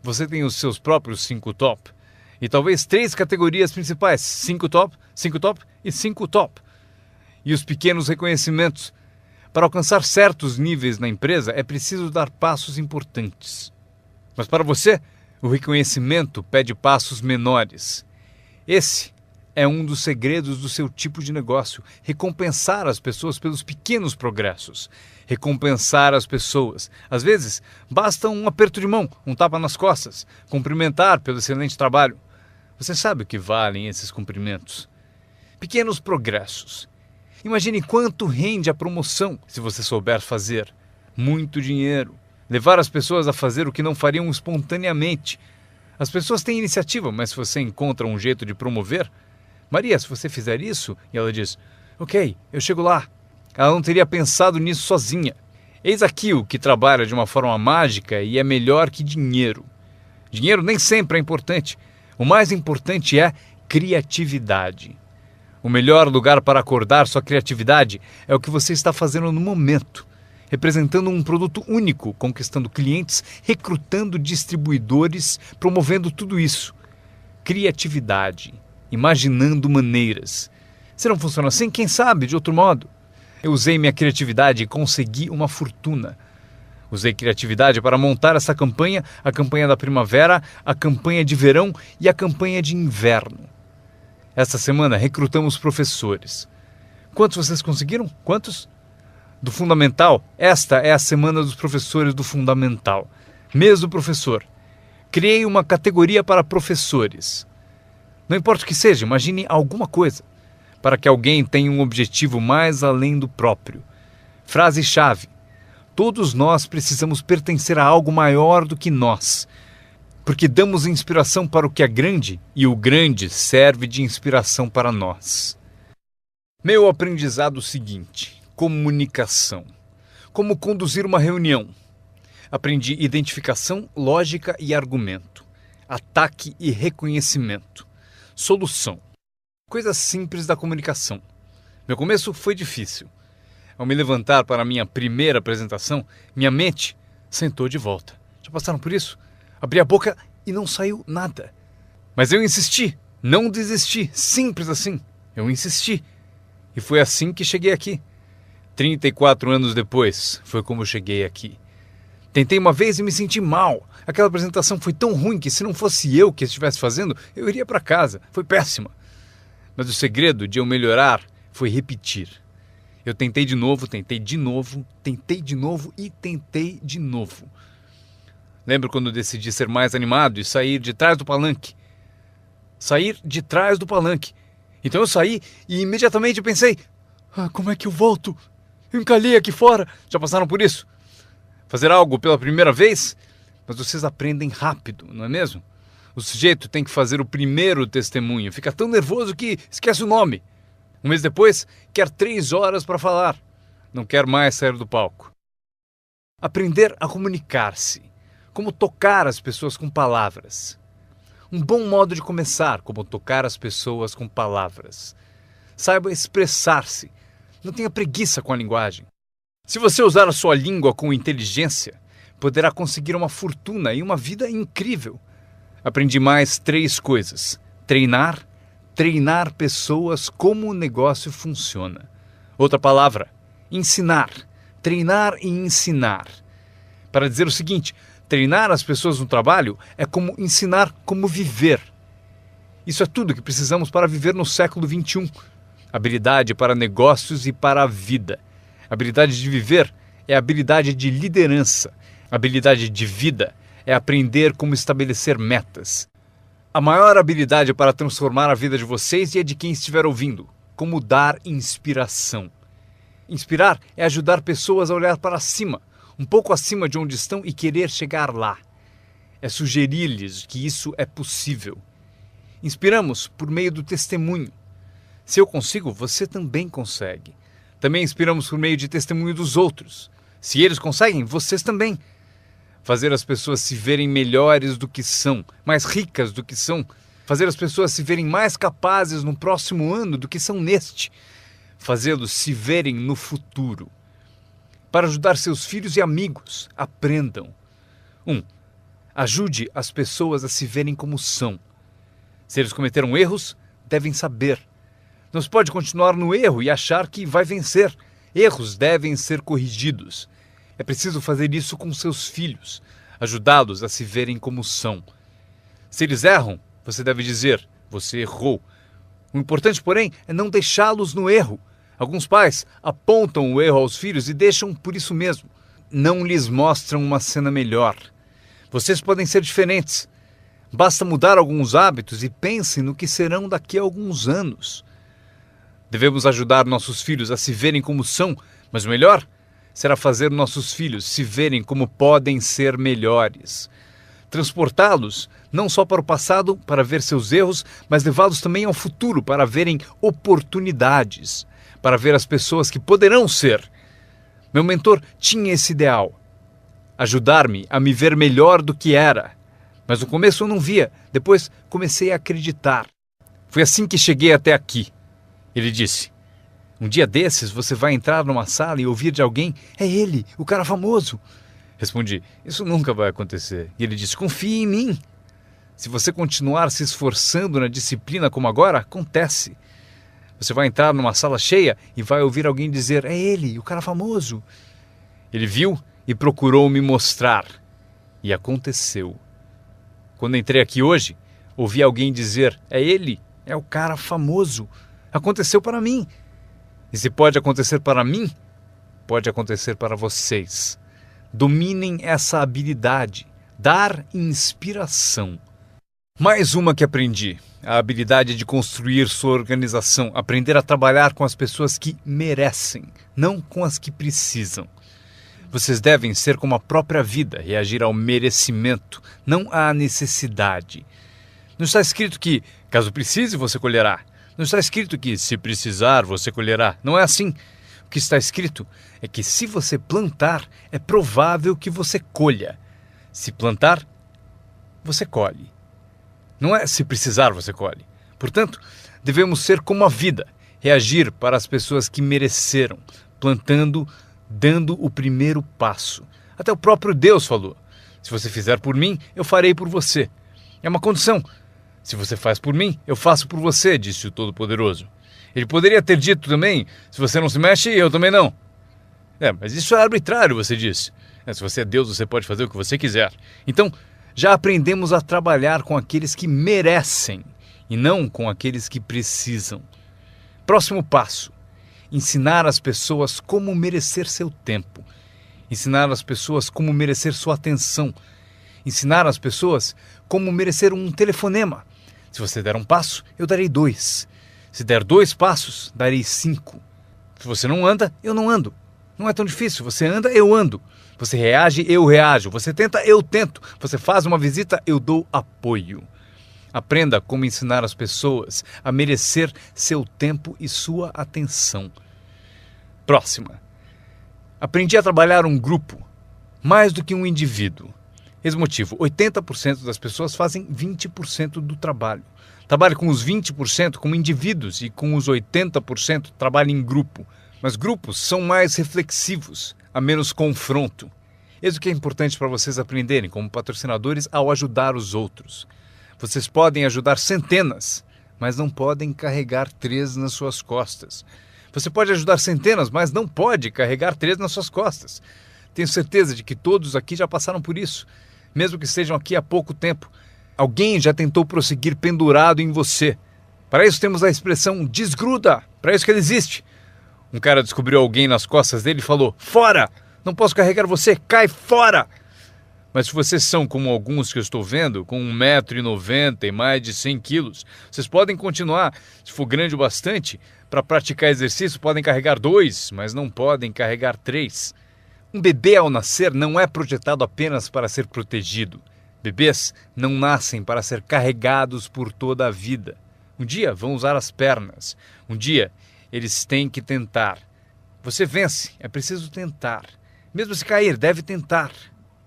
Você tem os seus próprios 5 top. E talvez 3 categorias principais. 5 top, 5 top e 5 top. E os pequenos reconhecimentos. Para alcançar certos níveis na empresa, é preciso dar passos importantes. Mas para você, o reconhecimento pede passos menores. Esse é um dos segredos do seu tipo de negócio. Recompensar as pessoas pelos pequenos progressos. Recompensar as pessoas. Às vezes, basta um aperto de mão, um tapa nas costas. Cumprimentar pelo excelente trabalho. Você sabe o que valem esses cumprimentos. Pequenos progressos. Imagine quanto rende a promoção se você souber fazer. Muito dinheiro. Levar as pessoas a fazer o que não fariam espontaneamente. As pessoas têm iniciativa, mas se você encontra um jeito de promover... Maria, se você fizer isso... E ela diz, ok, eu chego lá. Ela não teria pensado nisso sozinha. Eis aqui o que trabalha de uma forma mágica e é melhor que dinheiro. Dinheiro nem sempre é importante. O mais importante é criatividade. O melhor lugar para acordar sua criatividade é o que você está fazendo no momento. Representando um produto único, conquistando clientes, recrutando distribuidores, promovendo tudo isso. Criatividade. Imaginando maneiras. Se não funciona assim, quem sabe de outro modo? Eu usei minha criatividade e consegui uma fortuna. Usei criatividade para montar essa campanha, a campanha da primavera, a campanha de verão e a campanha de inverno. Esta semana recrutamos professores. Quantos vocês conseguiram? Quantos? Do Fundamental, esta é a semana dos professores do Fundamental. Mês do professor. Criei uma categoria para professores. Não importa o que seja, imagine alguma coisa, para que alguém tenha um objetivo mais além do próprio. Frase-chave. Todos nós precisamos pertencer a algo maior do que nós, porque damos inspiração para o que é grande e o grande serve de inspiração para nós. Meu aprendizado seguinte, comunicação. Como conduzir uma reunião. Aprendi identificação, lógica e argumento. Ataque e reconhecimento. Solução. Coisas simples da comunicação. Meu começo foi difícil. Ao me levantar para a minha primeira apresentação, minha mente Sentou de volta. Já passaram por isso? Abri a boca e não saiu nada. Mas eu insisti, não desisti, simples assim. Eu insisti. E foi assim que cheguei aqui. 34 anos depois, foi como eu cheguei aqui. Tentei uma vez e me senti mal. Aquela apresentação foi tão ruim que se não fosse eu que estivesse fazendo, eu iria para casa. Foi péssima. Mas o segredo de eu melhorar foi repetir. Eu tentei de novo, tentei de novo, tentei de novo e tentei de novo. Lembro quando eu decidi ser mais animado e sair de trás do palanque. Sair de trás do palanque. Então eu saí e imediatamente pensei, como é que eu volto? Eu encalhei aqui fora. Já passaram por isso? Fazer algo pela primeira vez? Mas vocês aprendem rápido, não é mesmo? O sujeito tem que fazer o primeiro testemunho. Fica tão nervoso que esquece o nome. Um mês depois, quer 3 horas para falar. Não quer mais sair do palco. Aprender a comunicar-se. Como tocar as pessoas com palavras. Um bom modo de começar, como tocar as pessoas com palavras. Saiba expressar-se. Não tenha preguiça com a linguagem. Se você usar a sua língua com inteligência, poderá conseguir uma fortuna e uma vida incrível. Aprendi mais 3 coisas. Treinar pessoas como o negócio funciona. Outra palavra, ensinar. Treinar e ensinar. Para dizer o seguinte, treinar as pessoas no trabalho é como ensinar como viver. Isso é tudo que precisamos para viver no século XXI. Habilidade para negócios e para a vida. Habilidade de viver é habilidade de liderança. Habilidade de vida é aprender como estabelecer metas. A maior habilidade para transformar a vida de vocês e a de quem estiver ouvindo, como dar inspiração. Inspirar é ajudar pessoas a olhar para cima, um pouco acima de onde estão e querer chegar lá. É sugerir-lhes que isso é possível. Inspiramos por meio do testemunho. Se eu consigo, você também consegue. Também inspiramos por meio de testemunho dos outros. Se eles conseguem, vocês também. Fazer as pessoas se verem melhores do que são, mais ricas do que são. Fazer as pessoas se verem mais capazes no próximo ano do que são neste. Fazê-los se verem no futuro. Para ajudar seus filhos e amigos, aprendam. 1. Ajude as pessoas a se verem como são. Se eles cometeram erros, devem saber. Não se pode continuar no erro e achar que vai vencer. Erros devem ser corrigidos. É preciso fazer isso com seus filhos, ajudá-los a se verem como são. Se eles erram, você deve dizer, você errou. O importante, porém, é não deixá-los no erro. Alguns pais apontam o erro aos filhos e deixam por isso mesmo. Não lhes mostram uma cena melhor. Vocês podem ser diferentes. Basta mudar alguns hábitos e pensem no que serão daqui a alguns anos. Devemos ajudar nossos filhos a se verem como são, mas o melhor será fazer nossos filhos se verem como podem ser melhores. Transportá-los não só para o passado para ver seus erros, mas levá-los também ao futuro para verem oportunidades, para ver as pessoas que poderão ser. Meu mentor tinha esse ideal, ajudar-me a me ver melhor do que era. Mas no começo eu não via, depois comecei a acreditar. Foi assim que cheguei até aqui. Ele disse, um dia desses você vai entrar numa sala e ouvir de alguém, é ele, o cara famoso. Respondi, isso nunca vai acontecer. E ele disse, confie em mim. Se você continuar se esforçando na disciplina como agora, acontece. Você vai entrar numa sala cheia e vai ouvir alguém dizer, é ele, o cara famoso. Ele viu e procurou me mostrar. E aconteceu. Quando entrei aqui hoje, ouvi alguém dizer, é ele, é o cara famoso. Aconteceu para mim. E se pode acontecer para mim, pode acontecer para vocês. Dominem essa habilidade, dar inspiração. Mais uma que aprendi, a habilidade de construir sua organização, aprender a trabalhar com as pessoas que merecem, não com as que precisam. Vocês devem ser como a própria vida, reagir ao merecimento, não à necessidade. Não está escrito que, caso precise, você colherá. Não está escrito que, se precisar, você colherá. Não é assim. O que está escrito é que, se você plantar, é provável que você colha. Se plantar, você colhe. Não é se precisar, você colhe. Portanto, devemos ser como a vida, reagir para as pessoas que mereceram, plantando, dando o primeiro passo. Até o próprio Deus falou: se você fizer por mim, eu farei por você. É uma condição. Se você faz por mim, eu faço por você, disse o Todo-Poderoso. Ele poderia ter dito também: se você não se mexe, eu também não. Mas isso é arbitrário, você disse. Se você é Deus, você pode fazer o que você quiser. Então, já aprendemos a trabalhar com aqueles que merecem e não com aqueles que precisam. Próximo passo: ensinar as pessoas como merecer seu tempo. Ensinar as pessoas como merecer sua atenção. Ensinar as pessoas como merecer um telefonema. Se você der um passo, eu darei 2. Se der 2 passos, darei 5. Se você não anda, eu não ando. Não é tão difícil. Você anda, eu ando. Você reage, eu reajo. Você tenta, eu tento. Você faz uma visita, eu dou apoio. Aprenda como ensinar as pessoas a merecer seu tempo e sua atenção. Próxima. Aprendi a trabalhar um grupo, mais do que um indivíduo. Esse motivo: 80% das pessoas fazem 20% do trabalho. Trabalhe com os 20% como indivíduos e com os 80% trabalhe em grupo. Mas grupos são mais reflexivos, há menos confronto. Isso que é importante para vocês aprenderem como patrocinadores ao ajudar os outros. Vocês podem ajudar centenas, mas não podem carregar 3 nas suas costas. Você pode ajudar centenas, mas não pode carregar 3 nas suas costas. Tenho certeza de que todos aqui já passaram por isso. Mesmo que estejam aqui há pouco tempo, alguém já tentou prosseguir pendurado em você. Para isso temos a expressão desgruda, para isso que ele existe. Um cara descobriu alguém nas costas dele e falou: fora! Não posso carregar você, cai fora! Mas se vocês são como alguns que eu estou vendo, com 1,90 m e mais de 100 quilos, vocês podem continuar. Se for grande o bastante, para praticar exercício podem carregar 2, mas não podem carregar 3. Um bebê ao nascer não é projetado apenas para ser protegido. Bebês não nascem para ser carregados por toda a vida. Um dia vão usar as pernas. Um dia eles têm que tentar. Você vence, é preciso tentar. Mesmo se cair, deve tentar.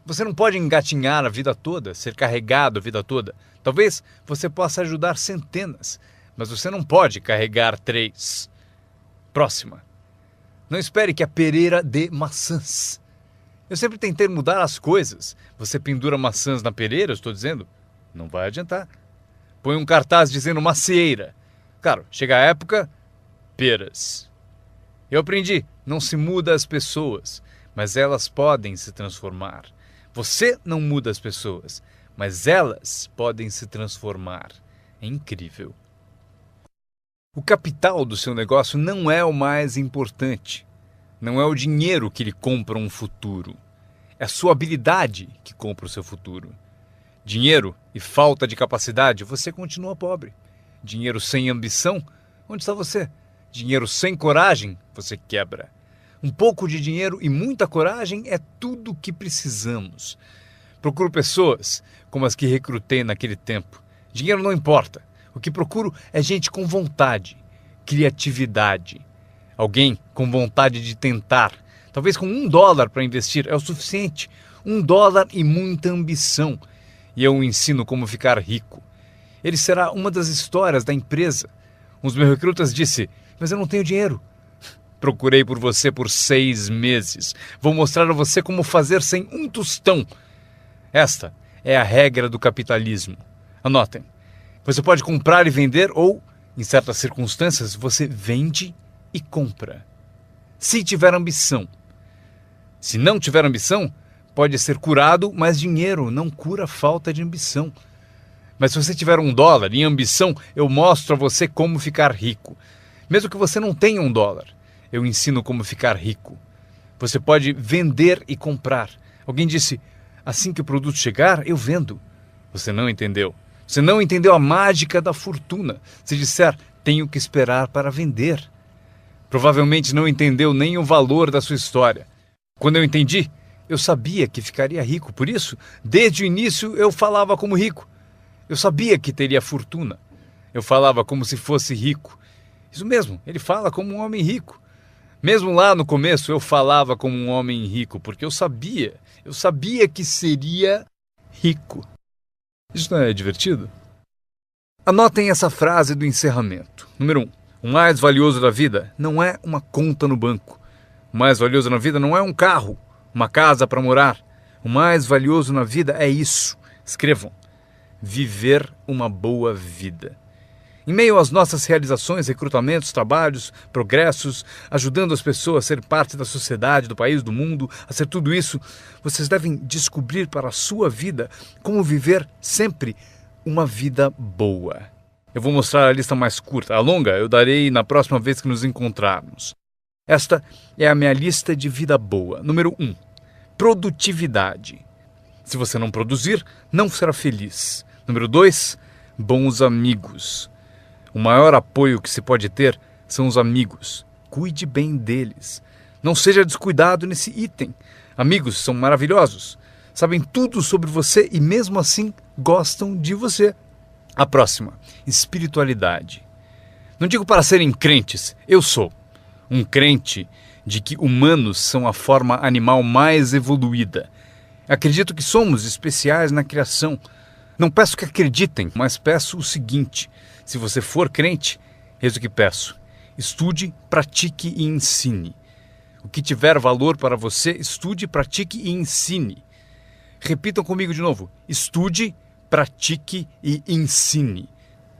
Você não pode engatinhar a vida toda, ser carregado a vida toda. Talvez você possa ajudar centenas, mas você não pode carregar 3. Próxima. Não espere que a pereira dê maçãs. Eu sempre tentei mudar as coisas. Você pendura maçãs na pereira, eu estou dizendo? Não vai adiantar. Põe um cartaz dizendo macieira. Claro, chega a época, peras. Eu aprendi, não se muda as pessoas, mas elas podem se transformar. Você não muda as pessoas, mas elas podem se transformar. É incrível. O capital do seu negócio não é o mais importante. Não é o dinheiro que lhe compra um futuro. É a sua habilidade que compra o seu futuro. Dinheiro e falta de capacidade, você continua pobre. Dinheiro sem ambição, onde está você? Dinheiro sem coragem, você quebra. Um pouco de dinheiro e muita coragem é tudo o que precisamos. Procuro pessoas como as que recrutei naquele tempo. Dinheiro não importa. O que procuro é gente com vontade, criatividade. Alguém com vontade de tentar. Talvez com $1 para investir é o suficiente. $1 e muita ambição. E eu o ensino como ficar rico. Ele será uma das histórias da empresa. Um dos meus recrutas disse: mas eu não tenho dinheiro. Procurei por você por 6 meses. Vou mostrar a você como fazer sem um tostão. Esta é a regra do capitalismo. Anotem. Você pode comprar e vender ou, em certas circunstâncias, você vende e compra. Se tiver ambição. Se não tiver ambição, pode ser curado, mas dinheiro não cura a falta de ambição. Mas se você tiver $1 em ambição, eu mostro a você como ficar rico. Mesmo que você não tenha $1, eu ensino como ficar rico. Você pode vender e comprar. Alguém disse: assim que o produto chegar, eu vendo. Você não entendeu. Você não entendeu a mágica da fortuna. Se disser: tenho que esperar para vender. Provavelmente não entendeu nem o valor da sua história. Quando eu entendi, eu sabia que ficaria rico. Por isso, desde o início, eu falava como rico. Eu sabia que teria fortuna. Eu falava como se fosse rico. Isso mesmo, ele fala como um homem rico. Mesmo lá no começo, eu falava como um homem rico, porque eu sabia que seria rico. Isso não é divertido? Anotem essa frase do encerramento. Número 1. O mais valioso da vida não é uma conta no banco. O mais valioso na vida não é um carro uma casa para morar. O mais valioso na vida é isso. Escrevam: viver uma boa vida. Em meio às nossas realizações, recrutamentos, trabalhos, progressos, ajudando as pessoas a ser parte da sociedade, do país, do mundo, a ser tudo isso, vocês devem descobrir para a sua vida como viver sempre uma vida boa. Eu vou mostrar a lista mais curta. A longa eu darei na próxima vez que nos encontrarmos. Esta é a minha lista de vida boa. Número 1. Produtividade. Se você não produzir, não será feliz. Número 2. Bons amigos. O maior apoio que se pode ter são os amigos. Cuide bem deles. Não seja descuidado nesse item. Amigos são maravilhosos. Sabem tudo sobre você e mesmo assim gostam de você. A próxima, espiritualidade. Não digo para serem crentes, eu sou um crente de que humanos são a forma animal mais evoluída. Acredito que somos especiais na criação. Não peço que acreditem, mas peço o seguinte: se você for crente, eis o que peço: estude, pratique e ensine. O que tiver valor para você, estude, pratique e ensine. Repitam comigo de novo: estude, pratique e ensine.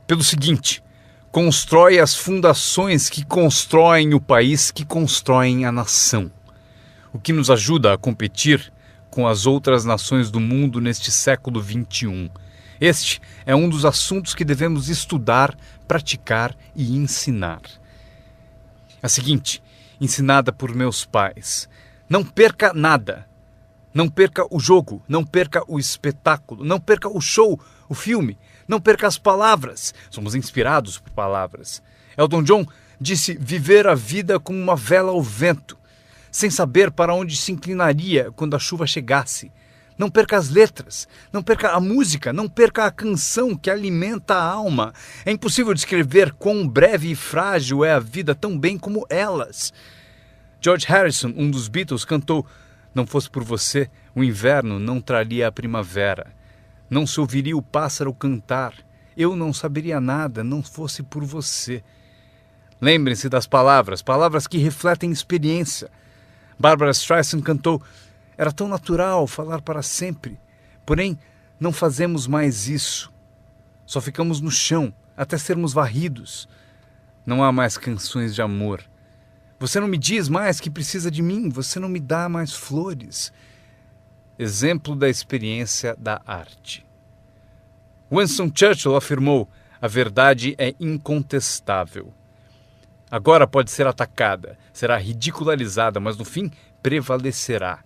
Pelo seguinte: constrói as fundações que constroem o país, que constroem a nação. O que nos ajuda a competir com as outras nações do mundo neste século XXI. Este é um dos assuntos que devemos estudar, praticar e ensinar. A seguinte, ensinada por meus pais: não perca nada. Não perca o jogo, não perca o espetáculo, não perca o show, o filme, não perca as palavras. Somos inspirados por palavras. Elton John disse viver a vida como uma vela ao vento, sem saber para onde se inclinaria quando a chuva chegasse. Não perca as letras, não perca a música, não perca a canção que alimenta a alma. É impossível descrever quão breve e frágil é a vida tão bem como elas. George Harrison, um dos Beatles, cantou: não fosse por você, o inverno não traria a primavera. Não se ouviria o pássaro cantar. Eu não saberia nada, não fosse por você. Lembrem-se das palavras, palavras que refletem experiência. Barbra Streisand cantou: era tão natural falar para sempre, porém não fazemos mais isso. Só ficamos no chão até sermos varridos. Não há mais canções de amor. Você não me diz mais que precisa de mim, você não me dá mais flores. Exemplo da experiência da arte. Winston Churchill afirmou: a verdade é incontestável. Agora pode ser atacada, será ridicularizada, mas no fim prevalecerá.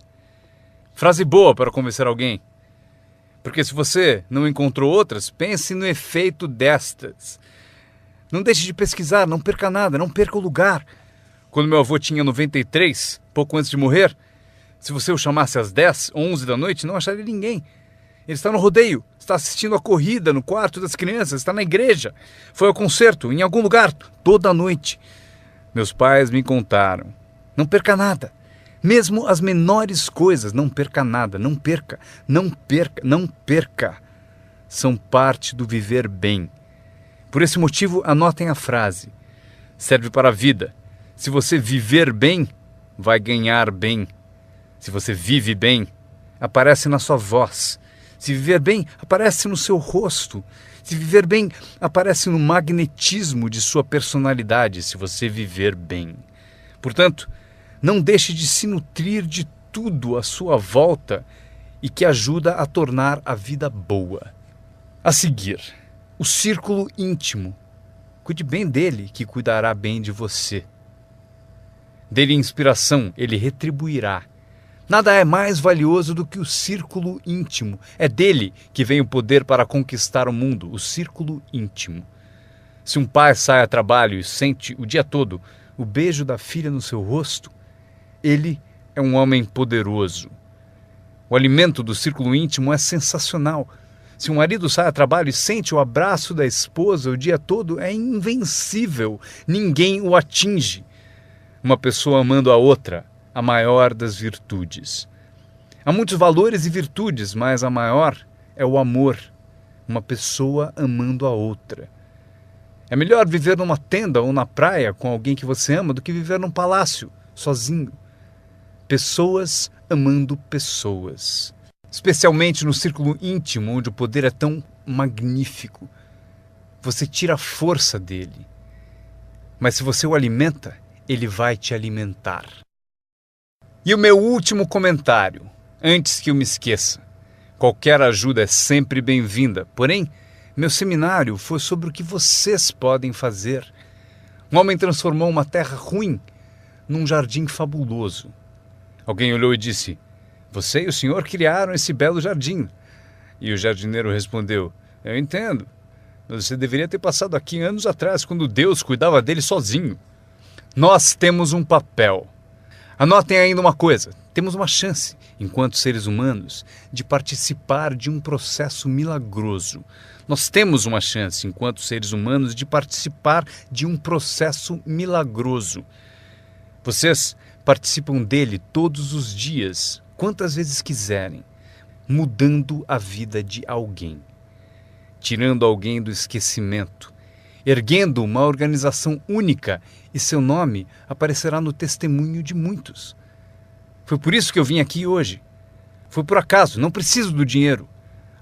Frase boa para convencer alguém. Porque se você não encontrou outras, pense no efeito destas. Não deixe de pesquisar, não perca nada, não perca o lugar. Quando meu avô tinha 93, pouco antes de morrer, se você o chamasse às 10, 11 da noite, não acharia ninguém. Ele está no rodeio, está assistindo a corrida no quarto das crianças, está na igreja, foi ao concerto, em algum lugar, toda a noite. Meus pais me contaram: não perca nada. Mesmo as menores coisas, não perca nada, não perca, não perca, não perca. São parte do viver bem. Por esse motivo, anotem a frase. Serve para a vida. Se você viver bem, vai ganhar bem. Se você vive bem, aparece na sua voz. Se viver bem, aparece no seu rosto. Se viver bem, aparece no magnetismo de sua personalidade, se você viver bem. Portanto, não deixe de se nutrir de tudo à sua volta e que ajuda a tornar a vida boa. A seguir, o círculo íntimo. Cuide bem dele, que cuidará bem de você. Dê-lhe inspiração, ele retribuirá. Nada é mais valioso do que o círculo íntimo. É dele que vem o poder para conquistar o mundo, o círculo íntimo. Se um pai sai a trabalho e sente o dia todo o beijo da filha no seu rosto, ele é um homem poderoso. O alimento do círculo íntimo é sensacional. Se um marido sai a trabalho e sente o abraço da esposa o dia todo, é invencível. Ninguém o atinge. Uma pessoa amando a outra, a maior das virtudes. Há muitos valores e virtudes, mas a maior é o amor. Uma pessoa amando a outra. É melhor viver numa tenda ou na praia com alguém que você ama do que viver num palácio, sozinho. Pessoas amando pessoas. Especialmente no círculo íntimo, onde o poder é tão magnífico. Você tira a força dele. Mas se você o alimenta, ele vai te alimentar. E o meu último comentário, antes que eu me esqueça. Qualquer ajuda é sempre bem-vinda, porém, meu seminário foi sobre o que vocês podem fazer. Um homem transformou uma terra ruim num jardim fabuloso. Alguém olhou e disse: "Você e o senhor criaram esse belo jardim." E o jardineiro respondeu: "Eu entendo. Você deveria ter passado aqui anos atrás, quando Deus cuidava dele sozinho." Nós temos um papel. Anotem ainda uma coisa. Temos uma chance, enquanto seres humanos, de participar de um processo milagroso. Nós temos uma chance, enquanto seres humanos, de participar de um processo milagroso. Vocês participam dele todos os dias, quantas vezes quiserem, mudando a vida de alguém, tirando alguém do esquecimento, erguendo uma organização única, e seu nome aparecerá no testemunho de muitos. Foi por isso que eu vim aqui hoje. Foi por acaso, não preciso do dinheiro.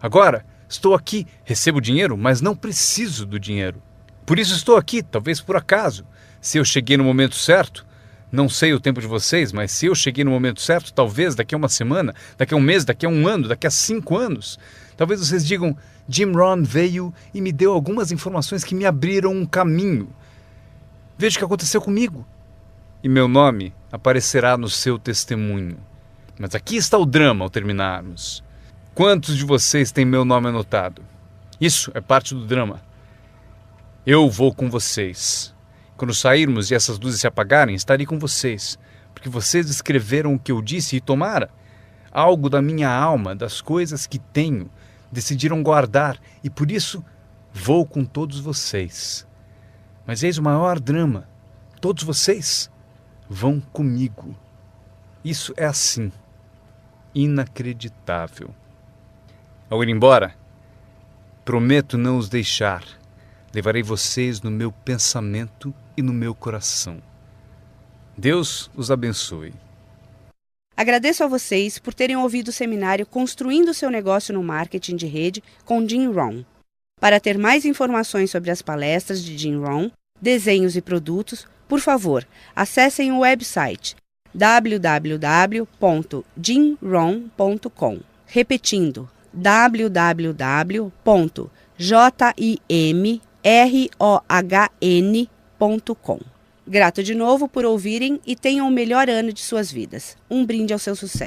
Agora, estou aqui, recebo dinheiro, mas não preciso do dinheiro. Por isso estou aqui, talvez por acaso. Se eu cheguei no momento certo, não sei o tempo de vocês, mas se eu cheguei no momento certo, talvez daqui a uma semana, daqui a um mês, daqui a um ano, daqui a 5 anos, talvez vocês digam: Jim Rohn veio e me deu algumas informações que me abriram um caminho. Veja o que aconteceu comigo. E meu nome aparecerá no seu testemunho. Mas aqui está o drama ao terminarmos. Quantos de vocês têm meu nome anotado? Isso é parte do drama. Eu vou com vocês. Quando sairmos e essas luzes se apagarem, estarei com vocês. Porque vocês escreveram o que eu disse e tomara algo da minha alma, das coisas que tenho, decidiram guardar. E por isso vou com todos vocês. Mas eis o maior drama. Todos vocês vão comigo. Isso é assim. Inacreditável. Ao ir embora, prometo não os deixar. Levarei vocês no meu pensamento e no meu coração. Deus os abençoe. Agradeço a vocês por terem ouvido o seminário Construindo seu Negócio no Marketing de Rede com Jim Rohn. Para ter mais informações sobre as palestras de Jim Rohn, desenhos e produtos, por favor, acessem o website www.jimrohn.com. Repetindo, www.jimrohn.com. Grato de novo por ouvirem e tenham o melhor ano de suas vidas. Um brinde ao seu sucesso.